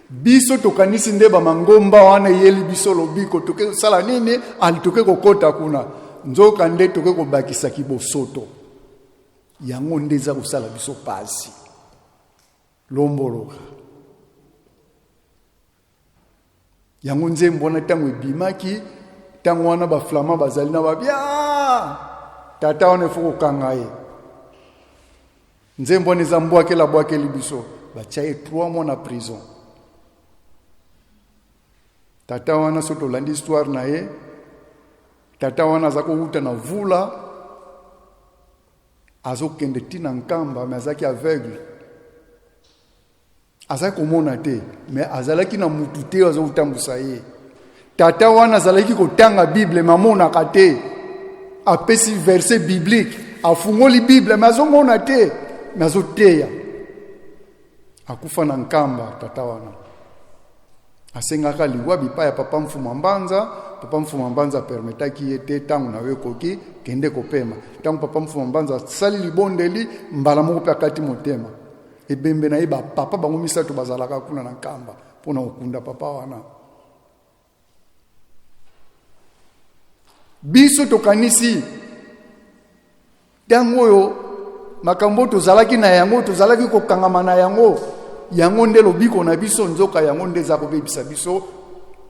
biso tokanisi nde ba mangomba wana yeli biso lobiko toke sala nini alitoke kokota kuna nzoka nde toke kobakisa kibosoto yango nde za kusala biso pasi lomboloka yango nzembo wana tango ebimaki tango wana ba flama bazali na babia tata wana foko kangaye nzembo wana zambwakela bwakeli biso bachaye 3 mois na prison tata wana soto landi histoire na ye tata wana zako uta na vula azokende tina nkamba mais azaki aveugle azaki komona te mais azalaki na mutu te azotambusa ye tata wana azalaki kotanga bible mamona kate apesi verset biblique afungoli bible mais azomona te mais azoteya akufa na nkamba tata wana asengaka liwa bipa ya papa mfuma mbanza permetaki ete tangu na wekoki kende kopema tangu papa mfuma mbanza sali libondeli mbala moko pe akati motema ebembe na iba papa bango misato bazalaka kuna na nkamba pona okunda papa wana biso tokanisi tango oyo makambo tozalaki na yango tozalaki kokangama na yango nde lobiko na biso nzoka yango nde za kobebisa biso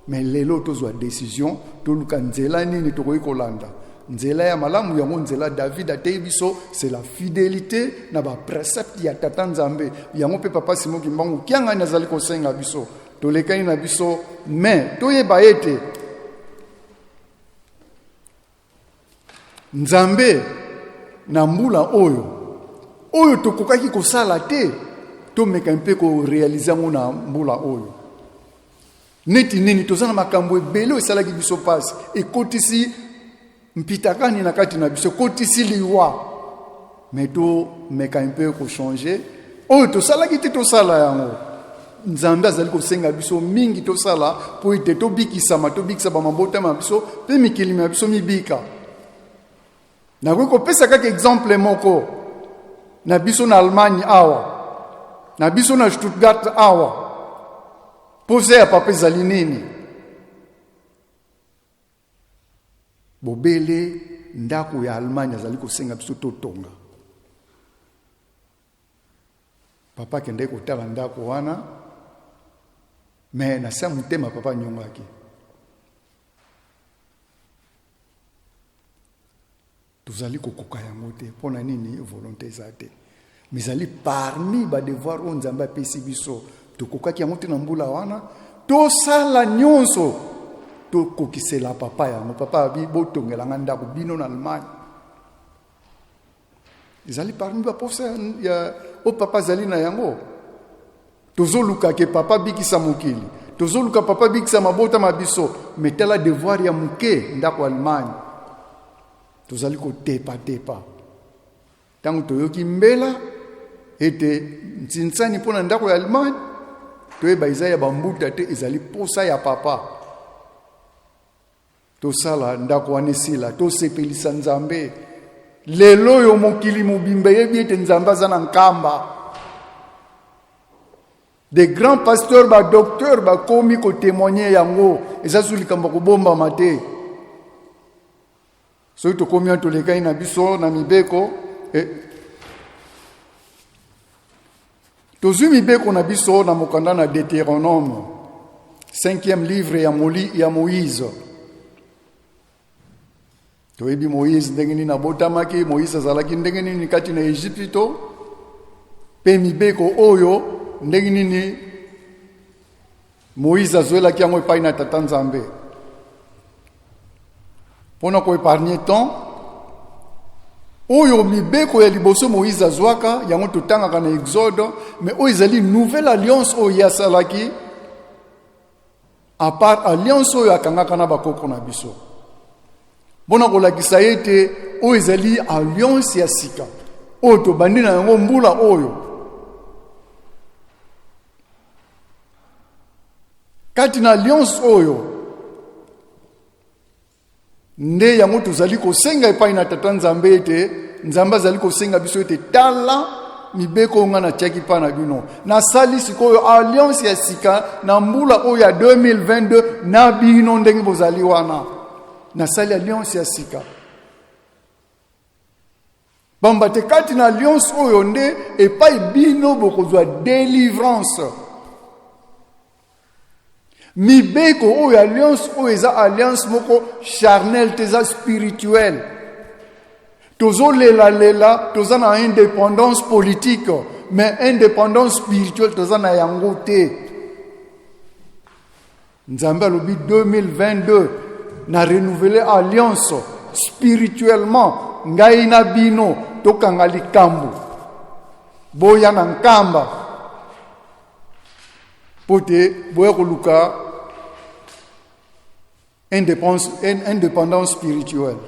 mais lelo tozwa décision toluka nzela nini tokoki kolanda nzela ya malamu yango nzela David atei biso c'est la fidélité na ba précepte ya tata nzambe yango pe papa Simon Kimbangu kianga nazali kosenga biso tolekani na biso mais toyeba ete nzambe na mbula oyo tokokaki kosala te tomeka mpe ko réaliser ngona mbula oyo neti nini tozana makambo ebele esalaki biso pasi ekotisi mpitakani na kati na biso kotisi liwa mais to meka mpe ko changer oyo tosalaki te tosala yango nzambe azali kosenga biso mingi tosala po ete tobikisa ba mabota ma biso pe mikili ma biso mibika na ko pesa kaka exemple moko na biso na Allemagne awa na biso na Stuttgart awa pose ya papa ezali nini bobele ndako ya Allemagne azali kosenga biso totonga papa kende kotala ndako wana mais na sa mutema papa nyongaki tozali kokoka yango te pona nini volonté za te Mais ali parmi ba devoir on nzambe apesi biso tokokaki yango te na mbula wana tosala nyonso tokokisela papa yango papa abi botongelanga ndako bino na Allemagne ezali parmi ba posa ya o papa zali na yango tozoluka ke papa bikisa mokili tozoluka papa bikisa mabota mabiso metala devoir ya muke ndako Allemagne tozali ko tepa tango toyoki mbela ete ntsinsani pona ndako ya Allemagne toyeba izaya bambuta te ezali posa ya papa tosala ndako wanesila tosepelisa nzambe lelo yo mokili mobimba yebi ete nzambe aza na nkamba des grands pasteurs ba docteurs ba komi ko témoigner yango eza sulikamba kobomba mate so to komi to lekai na biso na mibeko tozwi mibeko na biso na mokanda na Deutéronome 5e livre ya Moïse toyebi Moïse ndenge nini abotamaki Moïse azalaki ndenge nini kati na Egypte pe mibeko oyo ndenge nini Moïse azwelaki yango epai na tata Nzambe mpona ko épargner temps oyo mibeko ya liboso Moïse azwaka yango totangaka na Exode mais oyo ezali nouvelle alliance oyo yasalaki à part alliance oyo akangaka na bakoko na biso bona kolakisa ete oyo ezali alliance ya sika oyo tobandi na yango mbula oyo kati na alliance oyo nde yango tozali kosenga epai na tata Nzambe ete Nzambe azali kosenga biso ete tala mibeko nga na tiaki pa na bino na sali sikoyo alliance ya sika na mbula oyo ya 2022 na bino ndenge bozali wana na sali alliance ya sika bamba te kati na alliance oyo nde epai bino bokozwa délivrance mibeko oyo alliance oyo eza alliance moko charnel teza spirituel tozolela toza na indépendance politique mais indépendance spirituelle toza na yango te Nzambe alobi 2022 na renouveler alliance spirituellement ngai na bino tokanga likambo boya na nkamba pote boya koluka indépendance spirituelle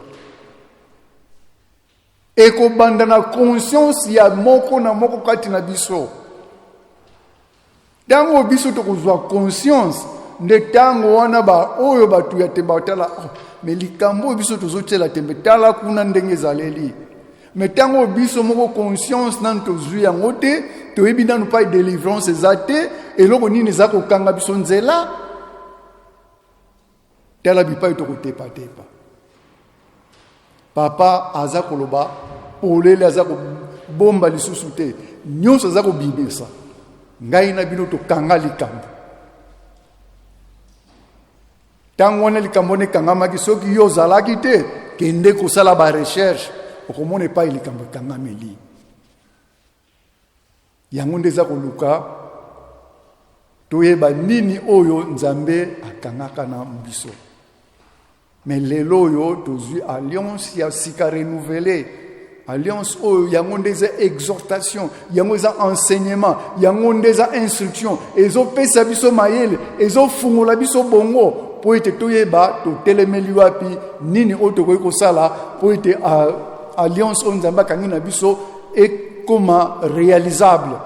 eko banda na conscience ya moko na moko kati na biso tango biso tokozwa conscience nde tango wana ba oyo batu ya temba tala me likambo biso tozotela tembe tala kuna ndenge zaleli me tango biso moko conscience nan tozwi yango te toyebi nanu pa délivrance ezate eloko nini za kokanga biso nzela tala bipai tokotepa papa aza koloba polele aza bomba lisusu te nyonso aza kobimisa ngai na bino tokanga likambo tango wana likambo ne kangamaki soki yo ozalaki te kende kosala ba recherche okomona epai likambo ekangameli yango nde eza koluka toyeba nini oyo Nzambe akangaka na biso mais lelo oyo tozwi alliance ya sika renouvelée alliance oyo yango nde eza exhortation yango eza enseignement yango nde eza instruction ezopesa biso mayele ezofungola biso bongo po ete toyeba totelemeli wapi nini oyo tokoki kosala po ete alliance oyo Nzambe akangi na biso ekoma réalisable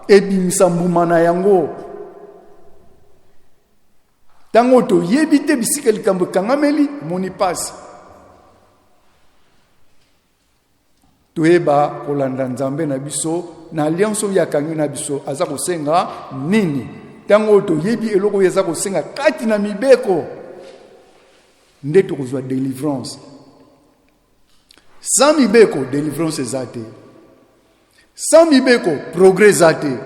ebimisa mbuma na yango tango toyebi te bisika likambo ekangameli moni pasi toyeba kolanda Nzambe na biso na alliance oyo akangi na biso aza kosenga nini tango toyebi eloko oyo aza kosenga kati na mibeko nde tokozwa délivrance sans mibeko délivrance ezate sans mibeko progrès ezate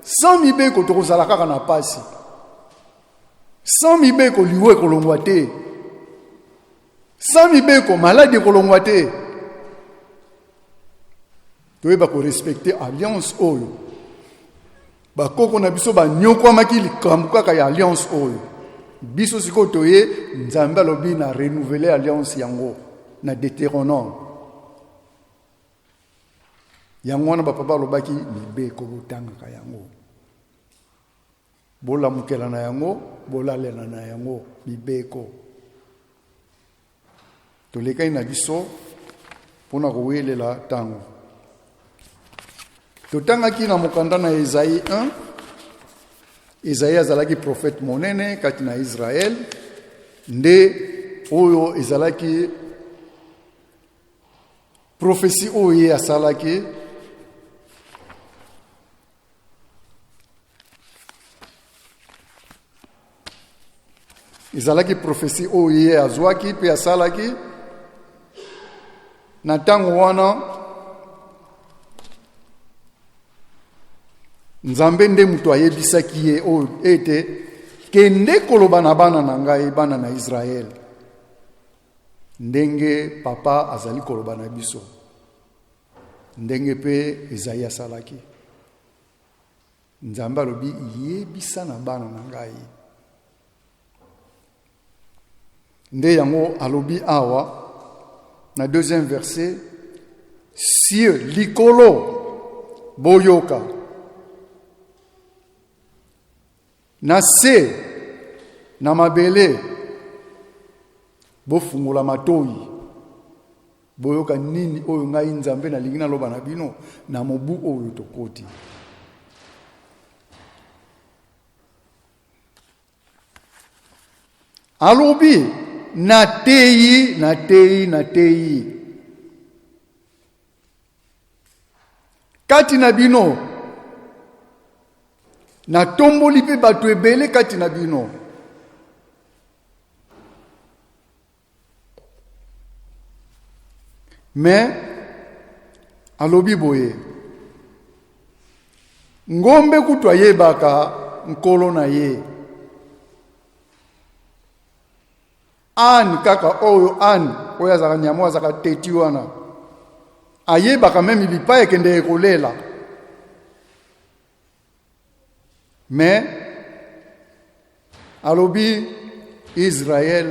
sans mibeko tokozala kaka na pasi sans mibeko liwe kolongwa te sans mibeko maladi kolongwa te toyeba ko respecter alliance oyo bakoko na biso banyokwamaki likambo kaka ya alliance oyo biso siko toye nzambe alobi na renouveler alliance yango na Deutéronome yango wana bapapa alobaki mibeko botangaka yango bolamukela na yango bolalela na yango mibeko tolekai na biso mpona kowelela ntango totangaki na mokanda na Esaïe 1. Esaïe azalaki prophète monene kati na Israël nde oyo ezalaki prophétie oyo asalaki ezalaki prophétie oyo azwaki pe asalaki na ntango wana Nzambe nde mutu ayebisaki ye oyo ete kende koloba na bana na ngai bana na Israël ndenge papa azali koloba na biso ndenge pe Esaïe asalaki Nzambe alobi yebisa na bana na ngai nde yango alobi awa na deuxième verset cieux likolo boyoka na se na mabele bofungula matoyi boyoka nini oyo ngai Nzambe na lingina loba na bino na mobu oyo tokoti alobi na teyi kati na bino na tomboli pe bato ebele kati na bino mais alobi boye ngombe kutu ayebaka nkolo na ye an kaka oyo azaka nyamo azaka teti wana ayebaka meme bipa ekende ekolela mais alobi Israël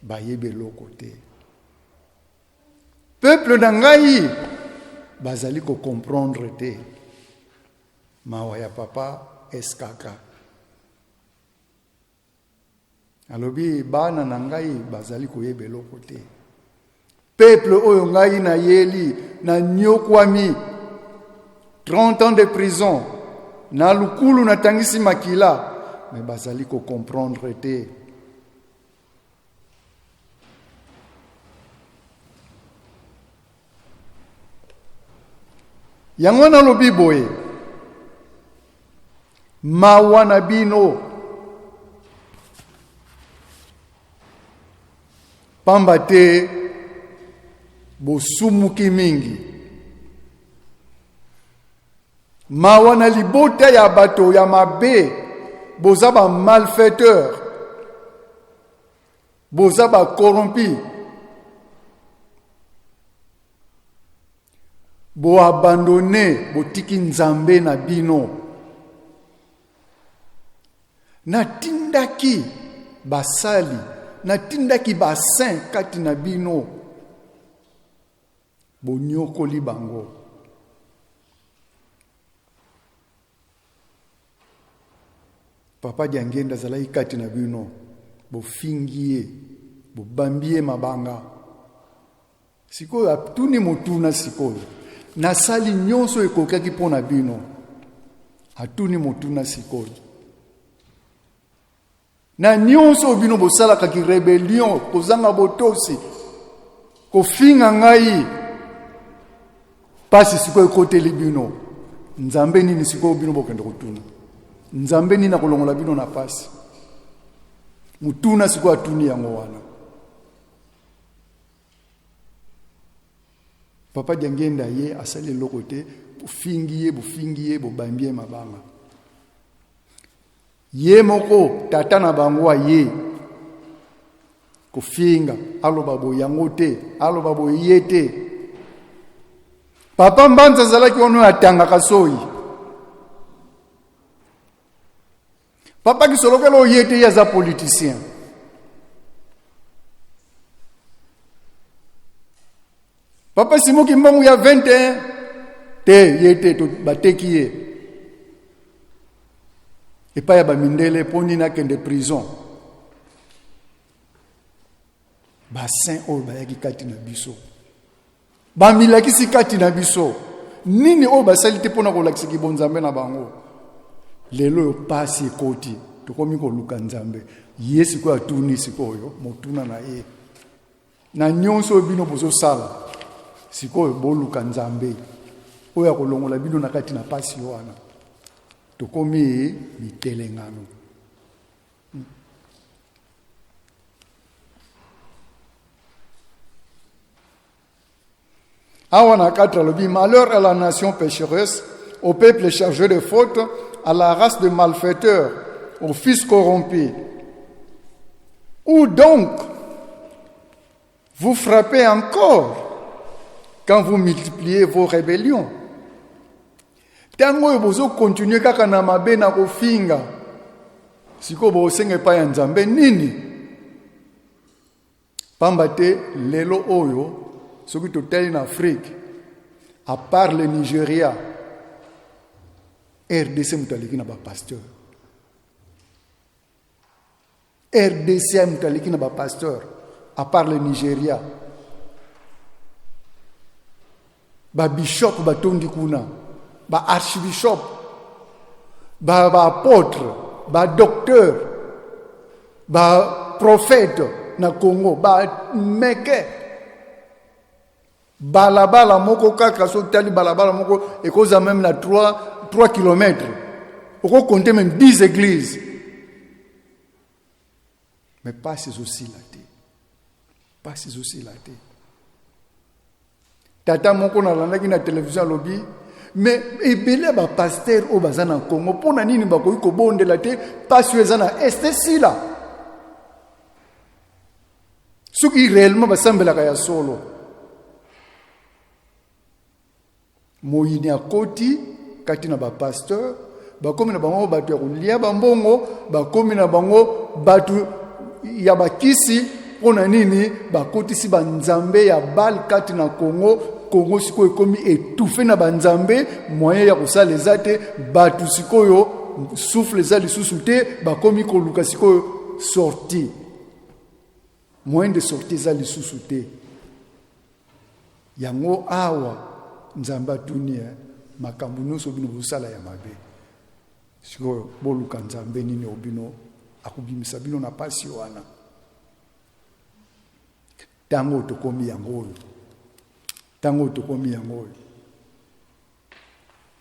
bayebe lokote peuple na ngai bazali ko comprendre te mawa ya papa eskaka alobi bana na ngai bazali koyebe lokote peuple oyo ngai na yeli na nyokwami 30 ans de prison na lukulu na tangisi makila mais bazali ko comprendre te yango na lobi boye mawa na bino pamba te bosumuki mingi mawa na libota ya bato ya mabe boza ba malfaiteur boza ba corrompi bo abandonné botiki Nzambe na bino natindaki basali natindaki basaint kati na bino bonyokoli bango papa diangenda zalaki kati na bino bofingie bobambie mabanga sikoyo atuni motuna sikoyo nasali nyonso ekokaki mpona bino atuni motuna sikoyo na nyonso bino bosalaka ki rebellion kozanga botosi kofinga ngai pasi sikoyo ekoteli bino Nzambe nini sikoyo bino bokende kotuna Nzambe nini akolongola bino na pasi mutuna sikoyo atuni yango wana papa diangenda ye asali lokote bufingiye bobambie mabanga ye moko tata na bango ye kofinga aloba bo yango te aloba bo ye te Papa Mbanza zalaki ono atanga kasoi. Papa qui solokelo yete ya za politicien. Papa Simon Kimbangu ya 21 te yete to batekiye. Et pas ya ba mindele poni na kende prison. Ba saint o ba yaki kati na biso. Ba milaki si kati na biso. Nini o ba salite pona ko lakisi ki bonzambe na bango. Lelo yo pasi ekoti tokomi ko luka nzambe yesu ko atuni sikoyo motuna na ye na nyonso bino bozo sala sikoyo boluka nzambe oya kolongola bino na kati na pasi wana tokomi mitelengano. Awana 4 lobi malheur à la nation pécheresse, au peuple chargé de fautes, à la race de malfaiteurs, aux fils corrompus. Ou donc, vous frappez encore quand vous multipliez vos rébellions. Tango bozo continuer kaka na mabe na kofinga. Siko bo senge pa ya nzambe nini? Pambate lelo oyo soki totali na Afrique, à part le Nigeria, RDC mutaliki na ba pasteur. RDC mutaliki na ba pasteur, à part le Nigeria. Ba bishop ba tondi kuna, ba archbishop, ba apôtre, ba docteur, ba prophète na Congo, ba meke. Balabala moko kaka so tali balabala moko ekoza même na 3 km. Oko compter même 10 églises. Mais pas ces aussi là té. Pas ces aussi là té. Tata moko na landa ki na télévision lobby mais ebele ba pasteur o bazana Congo pona nini ba ko bondela té pas ezana estesi là. Suki réellement ba sambela ka ya solo. Moyini akoti kati na ba pasteur bakomi na bango batu ya kulia bambongo bakomi na bango batu ya bakisi pona nini bakoti si banzambe ya bal kati na Congo siko ekomi étouffé na banzambe moyen ya kosala ezate batu sikoyo souffle za lisusu te bakomi ko luka sikoyo sorti moyen de sortir za lisusu te yango awa nzamba dunia makambu nyonso bino busala ya mabe siko boluka nzambe nini obino akubimisa bino na pasi wana tango tokomi yango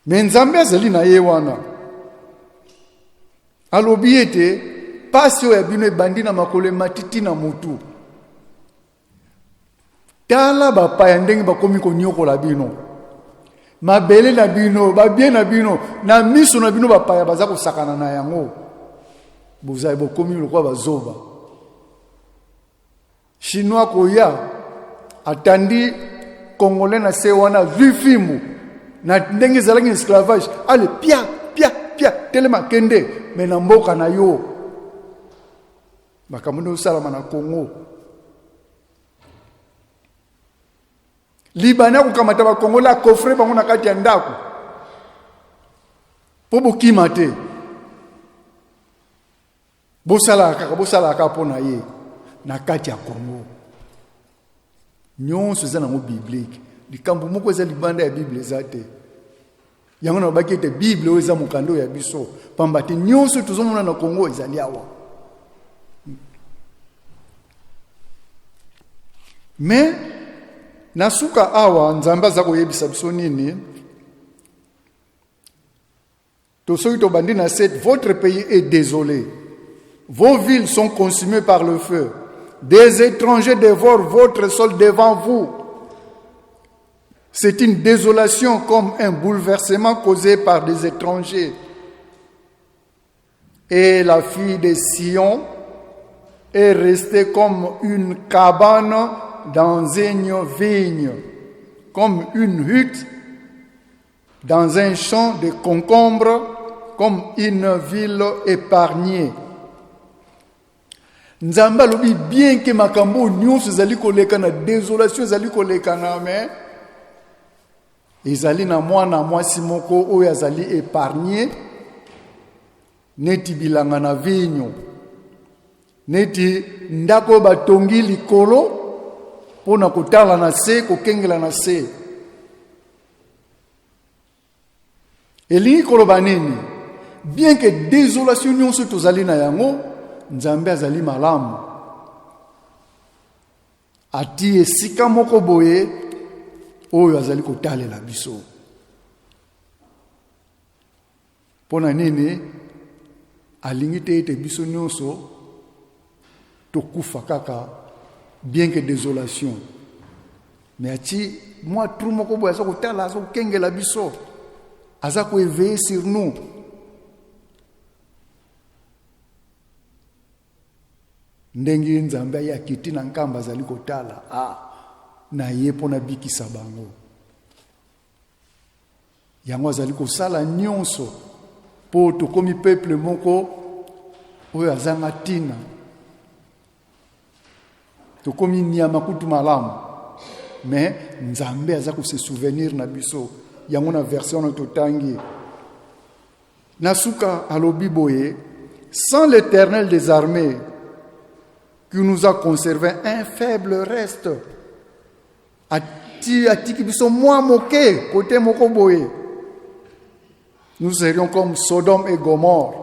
me nzambe azali na ye wana alobi ete pasi oyo ya bino ebandi na makolo matiti na mutu tala bapaya ndenge bakomi konyokola bino mabele na bino babie na bino na miso na bino bapaya baza kosakana na yango bozali bokomi lokwa bazoba chinois koya atandi congolais na se wana vifimu na ndenge ezalaki esclavage ale pia telema kende me na mboka na yo makambo nde osalama na Congo Libana kukamata ba Congo la coffre bango na kati ya ndako po bokima te bosala kaka pona ye na kati ya Congo nyonso eza nango biblique likambo moko eza libanda ya Bible eza te yango na baki ete Bible oyo eza mokando ya biso pamba te nyonso tozomona na Congo ezali awa mais nasuka awa nzambe aza koyebisa biso nini to soki tobandi na 7 votre pays est désolé vos villes sont consumées par le feu des étrangers dévorent votre sol devant vous. C'est une désolation comme un bouleversement causé par des étrangers. Et la fille de Sion est restée comme une cabane dans une vigne, comme une hutte dans un champ de concombres comme une ville épargnée. Nzambe alobi bien que makambo nyonso ezali koleka na désolation ezali koleka na me ezali na mwana mwasi moko oyo azali épargné neti bilanga na vinyo neti ndako batongi likolo pona kotala na se kokengela na se elingi koloba nini bien que désolation nyonso tozali na yango Nzambe azali malamu ati esika moko boye oyo azali kotalela biso pona nini alingi te ete biso nyonso tokufa kaka bien que désolation mais ati moi tout moko boye aza kotala aza kokengela biso aza koéveiller sur nous. Ndenge Nzambe ya kiti na nkamba azali kotala na ye pona bikisa bango yango azali kosala nyonso po tokomi peuple moko oyo azanga tina tokomi nyama kutu malamu mais Nzambe aza ko se souvenir na biso yango na version na totangi nasuka alobi boye sans l'Éternel des armées qui nous a conservé un faible reste. Atiki biso moi moke côté moko boye. Nous serions comme Sodome et Gomorrhe.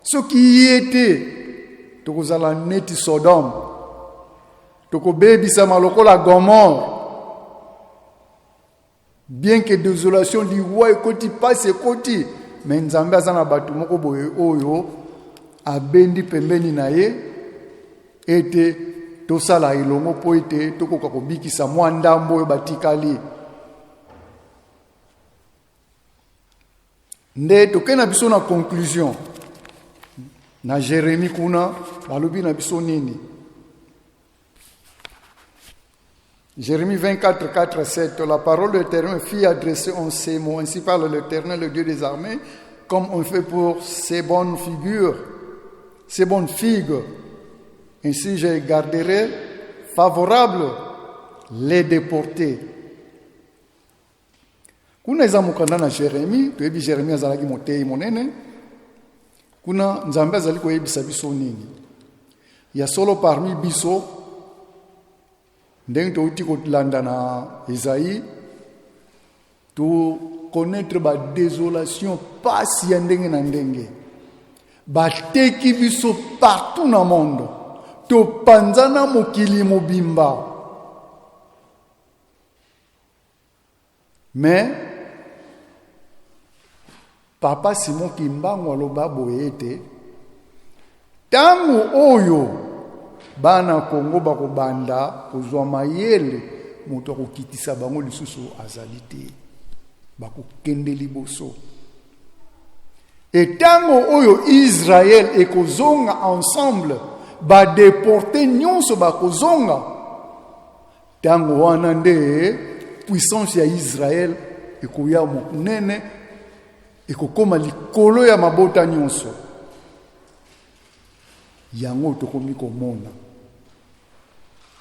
Ce qui y était, tokozala neti Sodome. Toko bebi sama lokola Gomorrhe. Bien que désolation liwa ekoti passe ekoti, mais Nzambe azana batu moko boye oyo abendi pembeni na ye. Ete tosala ilongo po ete tokoka kobikisa mwa ndambo oyo batikali nde tokena biso na conclusion na Jérémie kuna balobi na biso nini Jérémie 24, 4 à 7 la parole de l'Éternel fut adressée en ces mots ainsi parle l'Éternel le Dieu des armées comme on fait pour ces bonnes figures ces bonnes figues. Ainsi je garderai favorable les déportés. Kuna eza mokanda na Jérémie, toyebi Jérémie azalaki motei monene. Kuna Nzambe azali koyebisa biso nini. Ya solo parmi biso ndenge touti kolanda na Isaïe to connaître ba désolation pasi ya ndenge na ndenge. Bateki biso partout na monde. To panzana mokili mobimba. Mais Papa Simon Kimbangu aloba boye ete tangu oyo bana Kongo bakobanda kozwa mayele moto akokitisa bango lisusu azali te bakokende liboso etango oyo Israël ekozonga ensemble ba déporter nyonso bakozonga tango wana nde puissance ya Israël ekoya monene ekokoma likolo ya mabota nyonso yango tokomi komona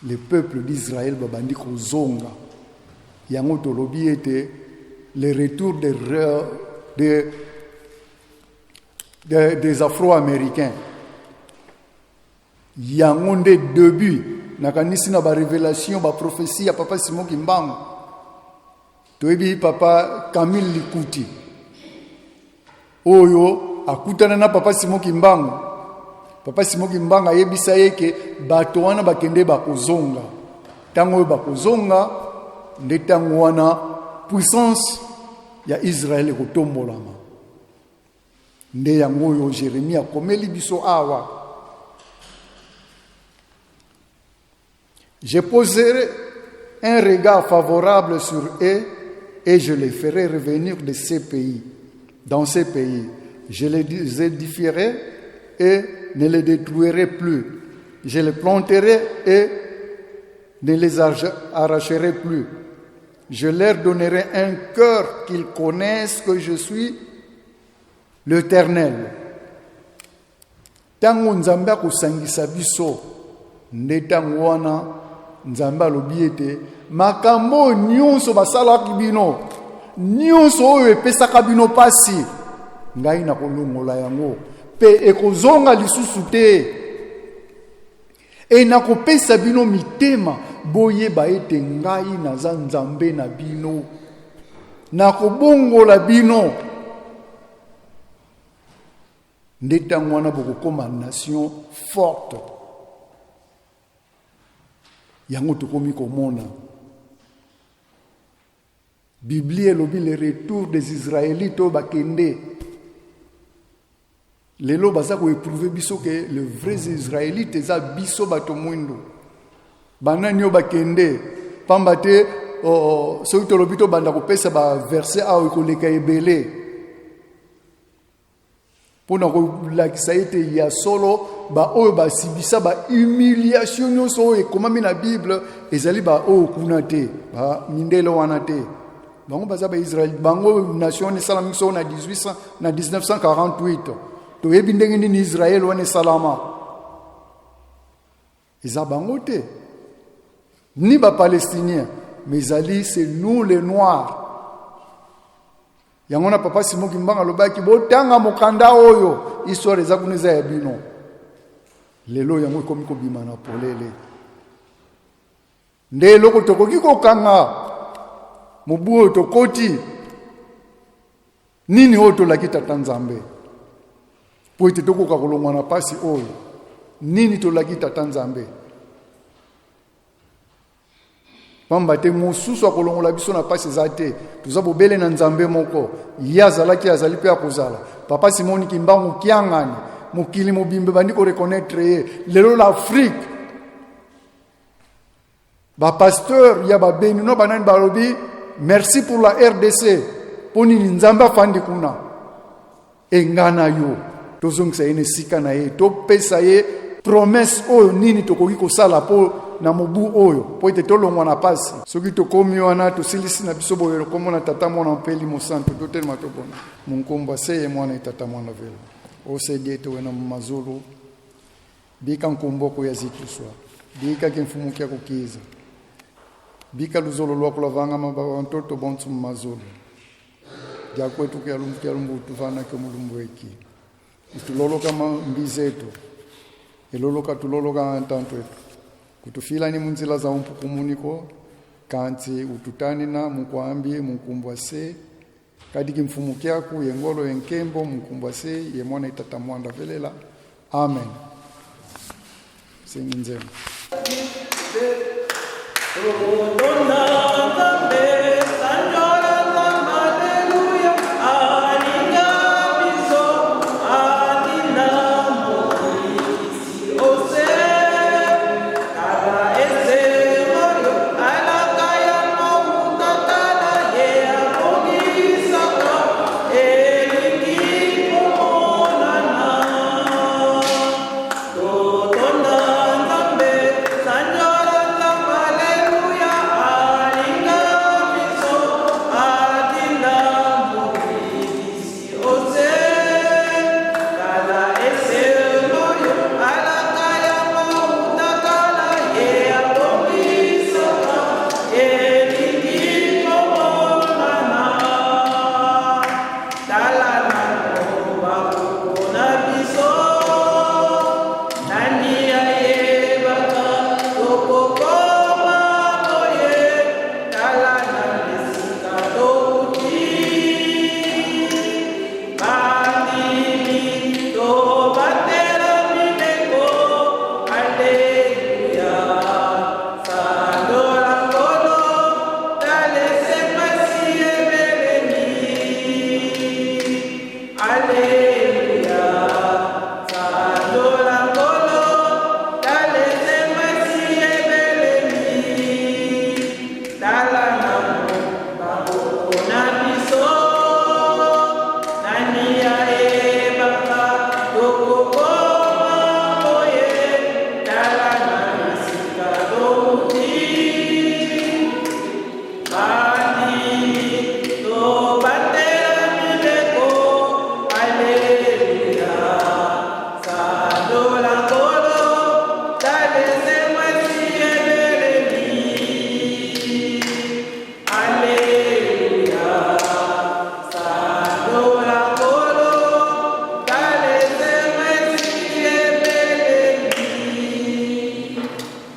le peuple d'Israël babandi kozonga yango tolobi ete le retour des Afro-Américains yango nde début nakanisi na ba révélation ba prophétie ya Papa Simon Kimbangu toyebi Papa Camille Likuti oyo akutana na Papa Simon Kimbangu. Papa Simon Kimbangu ayebisa yeke bato wana bakende bakozonga tango oyo bakozonga nde tango wana puissance ya Israël ekotombolama nde yango oyo Jérémie akomeli biso awa. Je poserai un regard favorable sur eux et je les ferai revenir de ces pays, dans ces pays. Je les édifierai et ne les détruirai plus. Je les planterai et ne les arracherai plus. Je leur donnerai un cœur qu'ils connaissent que je suis l'Éternel. Tango Nzambe akusangisa biso, nde tango wana Nzambe alobi ete makambo nyonso basalaki bino, nyonso oyo epesaka bino pasi, ngai nakolongola yango pe ekozonga lisusu te. E nakopesa bino mitema boyeba ete ngai naza Nzambe na bino, nakobongola bino. Nde tango wana bokokoma nation forte. Yango tokomi komona Biblia elobi le retour des Israélites au bakende. Lelo baza ko éprouver biso que le vrai Israélite eza biso bato mwindo. Banani o bakende pambate soki tolobi to banda kopesa ba verset awo ekoleka ebele. Pona kolakisa ete ya solo ba oyo basibisa ba humiliation nyonso oyo ekomami na Bible ezali ba oyo kuna te, ba mindele wana te. Bango baza ba Israël, bango nation esalami so na 1948. Toyebi ndenge nini Israël wana esalama. Eza bango te. Ni ba Palestiniens, mais ezali c'est nous les Noirs. Yango na papa Simon Kimbanga lobaki botanga mokanda oyo histoire eza kuneza ya bino. Lelo yango ekomi kobima na polele. Nde loko tokoki kokanga mobuo tokoti nini oyo tolaki tata Nzambe po ete tokoka kolongwa na pasi oyo nini tolaki tata Nzambe pamba te mosusu akolongola biso na pasi eza te. Toza bobele na Nzambe moko ye azalaki azali mpe akozala. Papa Simoni Kimbangu kiangani mokili mobimbe bandi ko reconnaître ye. Lelo l'Afrique ba pasteur ya ba benino banani balobi merci pour la RDC poni Nzambe afandi kuna engana yo tozongisa ene sika na ye topesa ye promesse oyo nini tokoki kosala po na mobu oyo po ete tolongwa na pasi soki tokomi wana tosilisi na biso boyo komona tata mwana mpeli mosanto totelema tobona munkomba seye mwana tata mwana velo osedi ete wena mazulu bika nkomboko ya zituswa bika kimfumukia kukiza bika luzolo lwako lavanga mababa ntoto bonsu mazulu ya kwetu kia lumbu tufana ke mulumbu eki tuloloka mbizetu eloloka tuloloka ntanto etu kutufila ni munzila za umpukumuniko kanti ututani na mukwambi mukumbwase kadiki mfumukia ku yengolo yenkembo mukumbwase yemona itata mwanda velela amen singinzema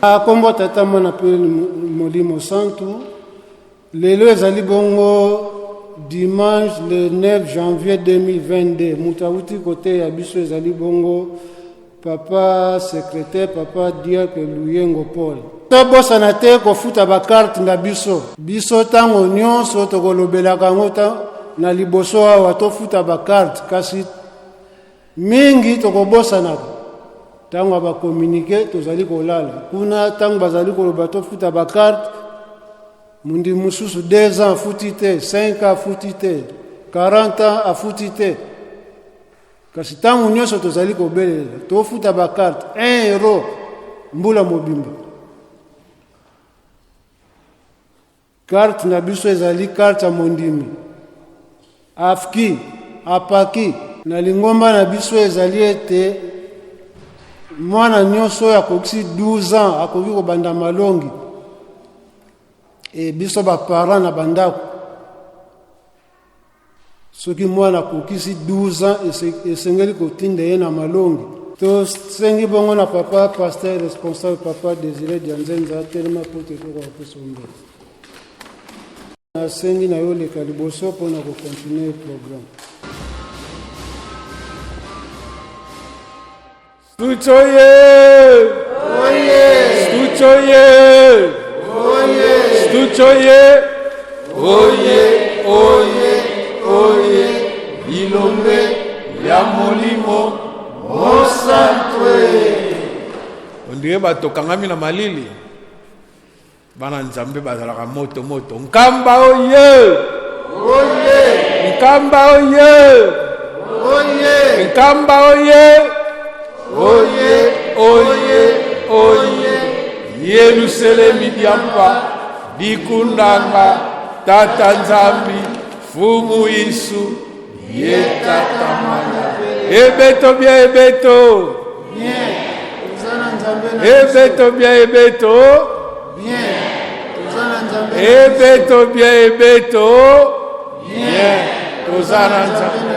Kombo tata mwana pe molimo santu. Lelo ezali bongo dimanche le 9 janvier 2022. Mutauti côté ya biso ezali bongo papa secrétaire papa diacre Luyengo Paul. Tobosa na te kofuta ba carte na biso. Biso tango nyonso tokolobelaka ngota na liboso awa tofuta ba carte kasi mingi tokobosa na tango ba communiquer tozali kolala. Kuna tango bazali koloba tofuta ba carte mundi mususu 2 ans futi te, 5 ans futi te, 40 ans a futi te. Kasi tango nyonso tozali kobelela tofuta ba carte 1 euro mbula mobimba. Carte na biso ezali carte ya mondimi. Afki, apaki na lingomba na biso ezali ete mwana nyonso akokisi 12 ans akoki kobanda malongi. E biso ba parents na bandako soki mwana akokisi 12 ans esengeli kotinda ye na malongi. To sengi bongo na papa pasteur responsable papa Désiré Dianzenza telema pote ko kopesa mbele. Na sengi na yo leka liboso pona ko continuer programme. Stuchoye! Oye! Stuchoye! Oye! Stuchoye! Oye! Oye! Oye! Ilombe ya molimo mosantwe. Ondire bato kangami na malili. Bana nzambe bazalaka moto moto. Nkamba oye! Oye! Nkamba oye! Oye! Nkamba oye! Oye, oye, oye, Yerusalemi diampa, dikundanga, tata nzambi, fumu isu, yetatamanya. Ebeto bien, ebeto. Bien. Ebeto bien, ebeto. Bien. Ebeto bien, ebeto. Bien. Tozana nzambe.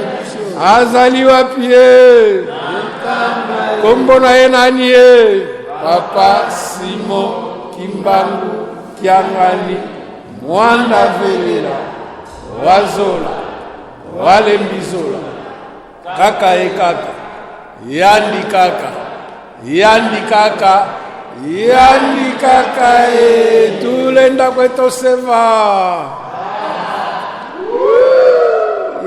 Azali wapie. Kombo na ye nani ye? Papa Simo Kimbangu Kiangani Mwanda Velela Wazola Walembizola Kaka e kaka Yandi kaka Yandi kaka Yandi kaka e tulenda kweto seva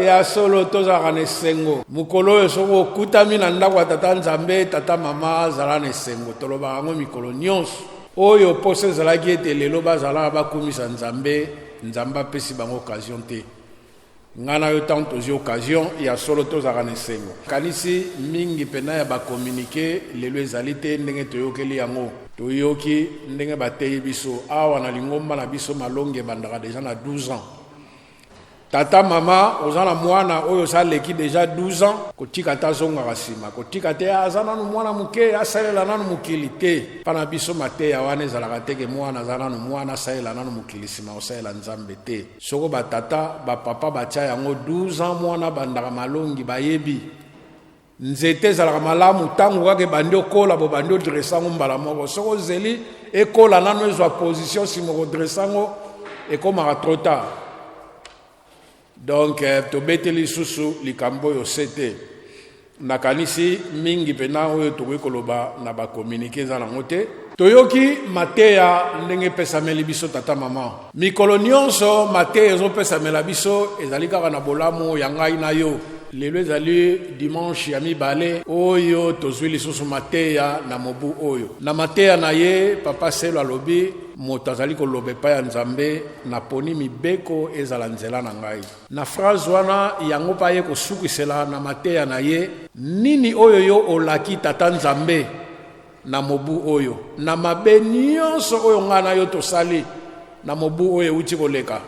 ya solo tozaka na esengo mukolo oyo soki okutami na ndako ya tata nzambe tata mama azala na esengo tolobaka yango mikolo nyonso oyo poso ezalaki ete lelo bazalaka bakumisa nzambe nzambe apesi bango occasion te ngai na yo ntango tozwi occasion ya solo tozalaka na esengo kanisi mingi mpena ya bakomunike lelo ezali te ndenge toyokeli yango toyoki ndenge bateyi biso awa na lingomba na biso malongi ebandaka deja na 12 ans. Tata mama ozana mwana oyo saleki deja 12 ans kotika ta zonga sima kotika te azana no mwana muke asalela nanu mukili te pana biso mate ya wana ezalaka teke mwana azana no mwana asalela nanu mukili sima osalela nzambe te soko batata bapapa batia yango 12 ans mwana bandaka malongi bayebi nzete ezalaka malamu tango kaka ebandi okola bo bandi odresango mbala moko soko zeli ekola nanu ezwa position sima kodresango ekomaka trop tard. Donc, tobeteli susu likambo yo sete. Nakanisi mingi pena oyo tokoki koloba na ba communiquer za nango te. Toyoki mateya ndenge pesameli biso tata mama. Mikolo nyonso mateya ezopesamela biso ezali kaka na bolamu ya ngai na yo. Lelo ezali dimanche ya mibale oyo tozwi lisusu mateya na mobu oyo. Na mateya na ye papa Selo alobi moto azali koloba epai ya nzambe naponi mibeko ezala nzela na ngai. Na phrase wana yango pa ye kosukisela na mateya na ye nini oyo yo olaki tata nzambe na mobu oyo na mabe nyonso oyo ngai na yo tosali na mobu oyo euti koleka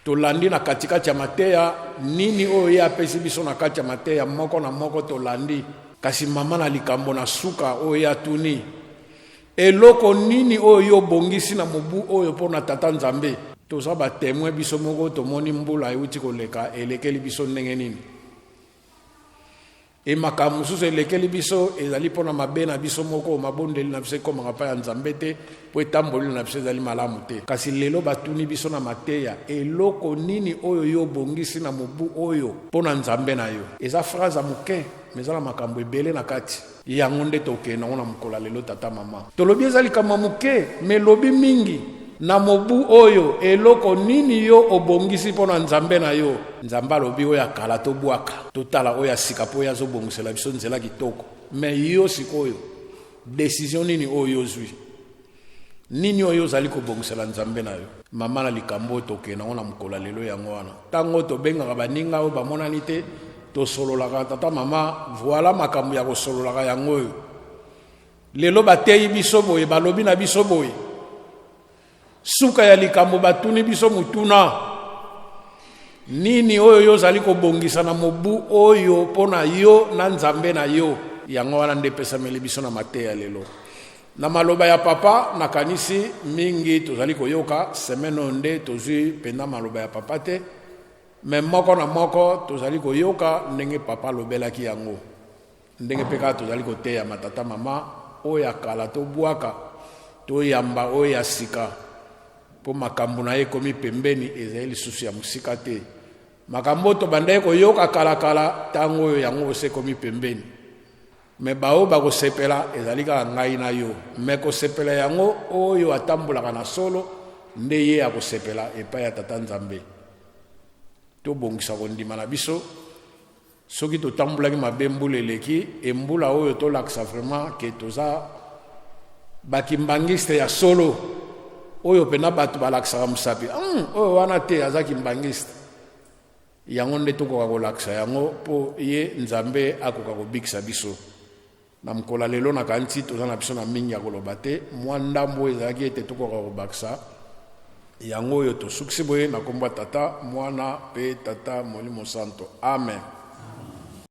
tolandi na katikati ya mateya nini oyo ye apesi biso na kati ya mateya moko na moko tolandi kasi mama na likambo na suka oyo ye atuni eloko nini oyo yo bongisi na mobu oyo mpo na tata nzambe toza batemoin biso moko tomoni mbula euti koleka elekeli biso ndenge nini e makambo mosusu elekeli biso ezali mpona mabe na biso moko mabondeli na biso ekomaka pa ya nzambe te mpo etamboleli na biso ezali malamu te. Kasi lelo batuni biso na mateya eloko nini oyo yo obongisi na mobu oyo mpo na nzambe na yo. Eza phrase ya moke me eza na makambo ebele na kati yango nde tokende nango na mokolo lelo tata mama. Tolobi eza likambo moke me lobi mingi na mobu oyo eloko nini yo obongisi mpo na nzambe na yo. Nzambe alobi oyo akala tobwaka totala oyo asika mpo oyo azobongisela biso nzela kitoko. Me yo sikoyo decision nini oyo ozwi, nini oyo ozali kobongisela nzambe na yo. Mama na likambo tokende nango na mokolo lelo yango wana ntango tobengaka baninga oyo bamonani te tosololaka tata mama voilà makambo ya kosololaka yango oyo. Lelo bateyi biso boye balobi na biso boye suka ya likambo batuni biso mutuna nini oyo yo ozali kobongisa na mobu oyo mpona yo na nzambe na yo. Yango wana nde epesameli biso na mateya lelo na maloba ya papa. Nakanisi mingi tozali koyoka semaine oyo nde tozwi penda maloba ya papa te me moko na moko tozali koyoka ndenge papa alobelaki yango, ndenge mpe kaka tozali koteya matata mama oyo akala tobwaka toyamba oyo ya sika mpo makambo na ye ekomi pembeni ezali lisusu ya mosika te. Makambo tobandaki koyoka kalakala ntango oyo yango ose ekomi pembeni me bao bakosepela ezali kaka ngai na yo me kosepela yango oyo atambolaka na solo nde ye akosepela epai ya tata nzambe. Tobongisa kondima na biso soki totambolaki mabe mbula eleki embula oyo tolakisa vraiment ke toza bakimbangiste ya solo oyo pena bato balakisaka mosapi oyo wana te aza kimbangiste. Yango nde tokoka kolakisa yango mpo ye nzambe akoka kobikisa biso na mokolo lelo. Nakanisi toza na biso na mingi ya koloba te mwa ndambo ezalaki ete tokoka kobakisa yango oyo tosukisi boye na kombo ya tata mwana mpe tata molimo santo. Amen.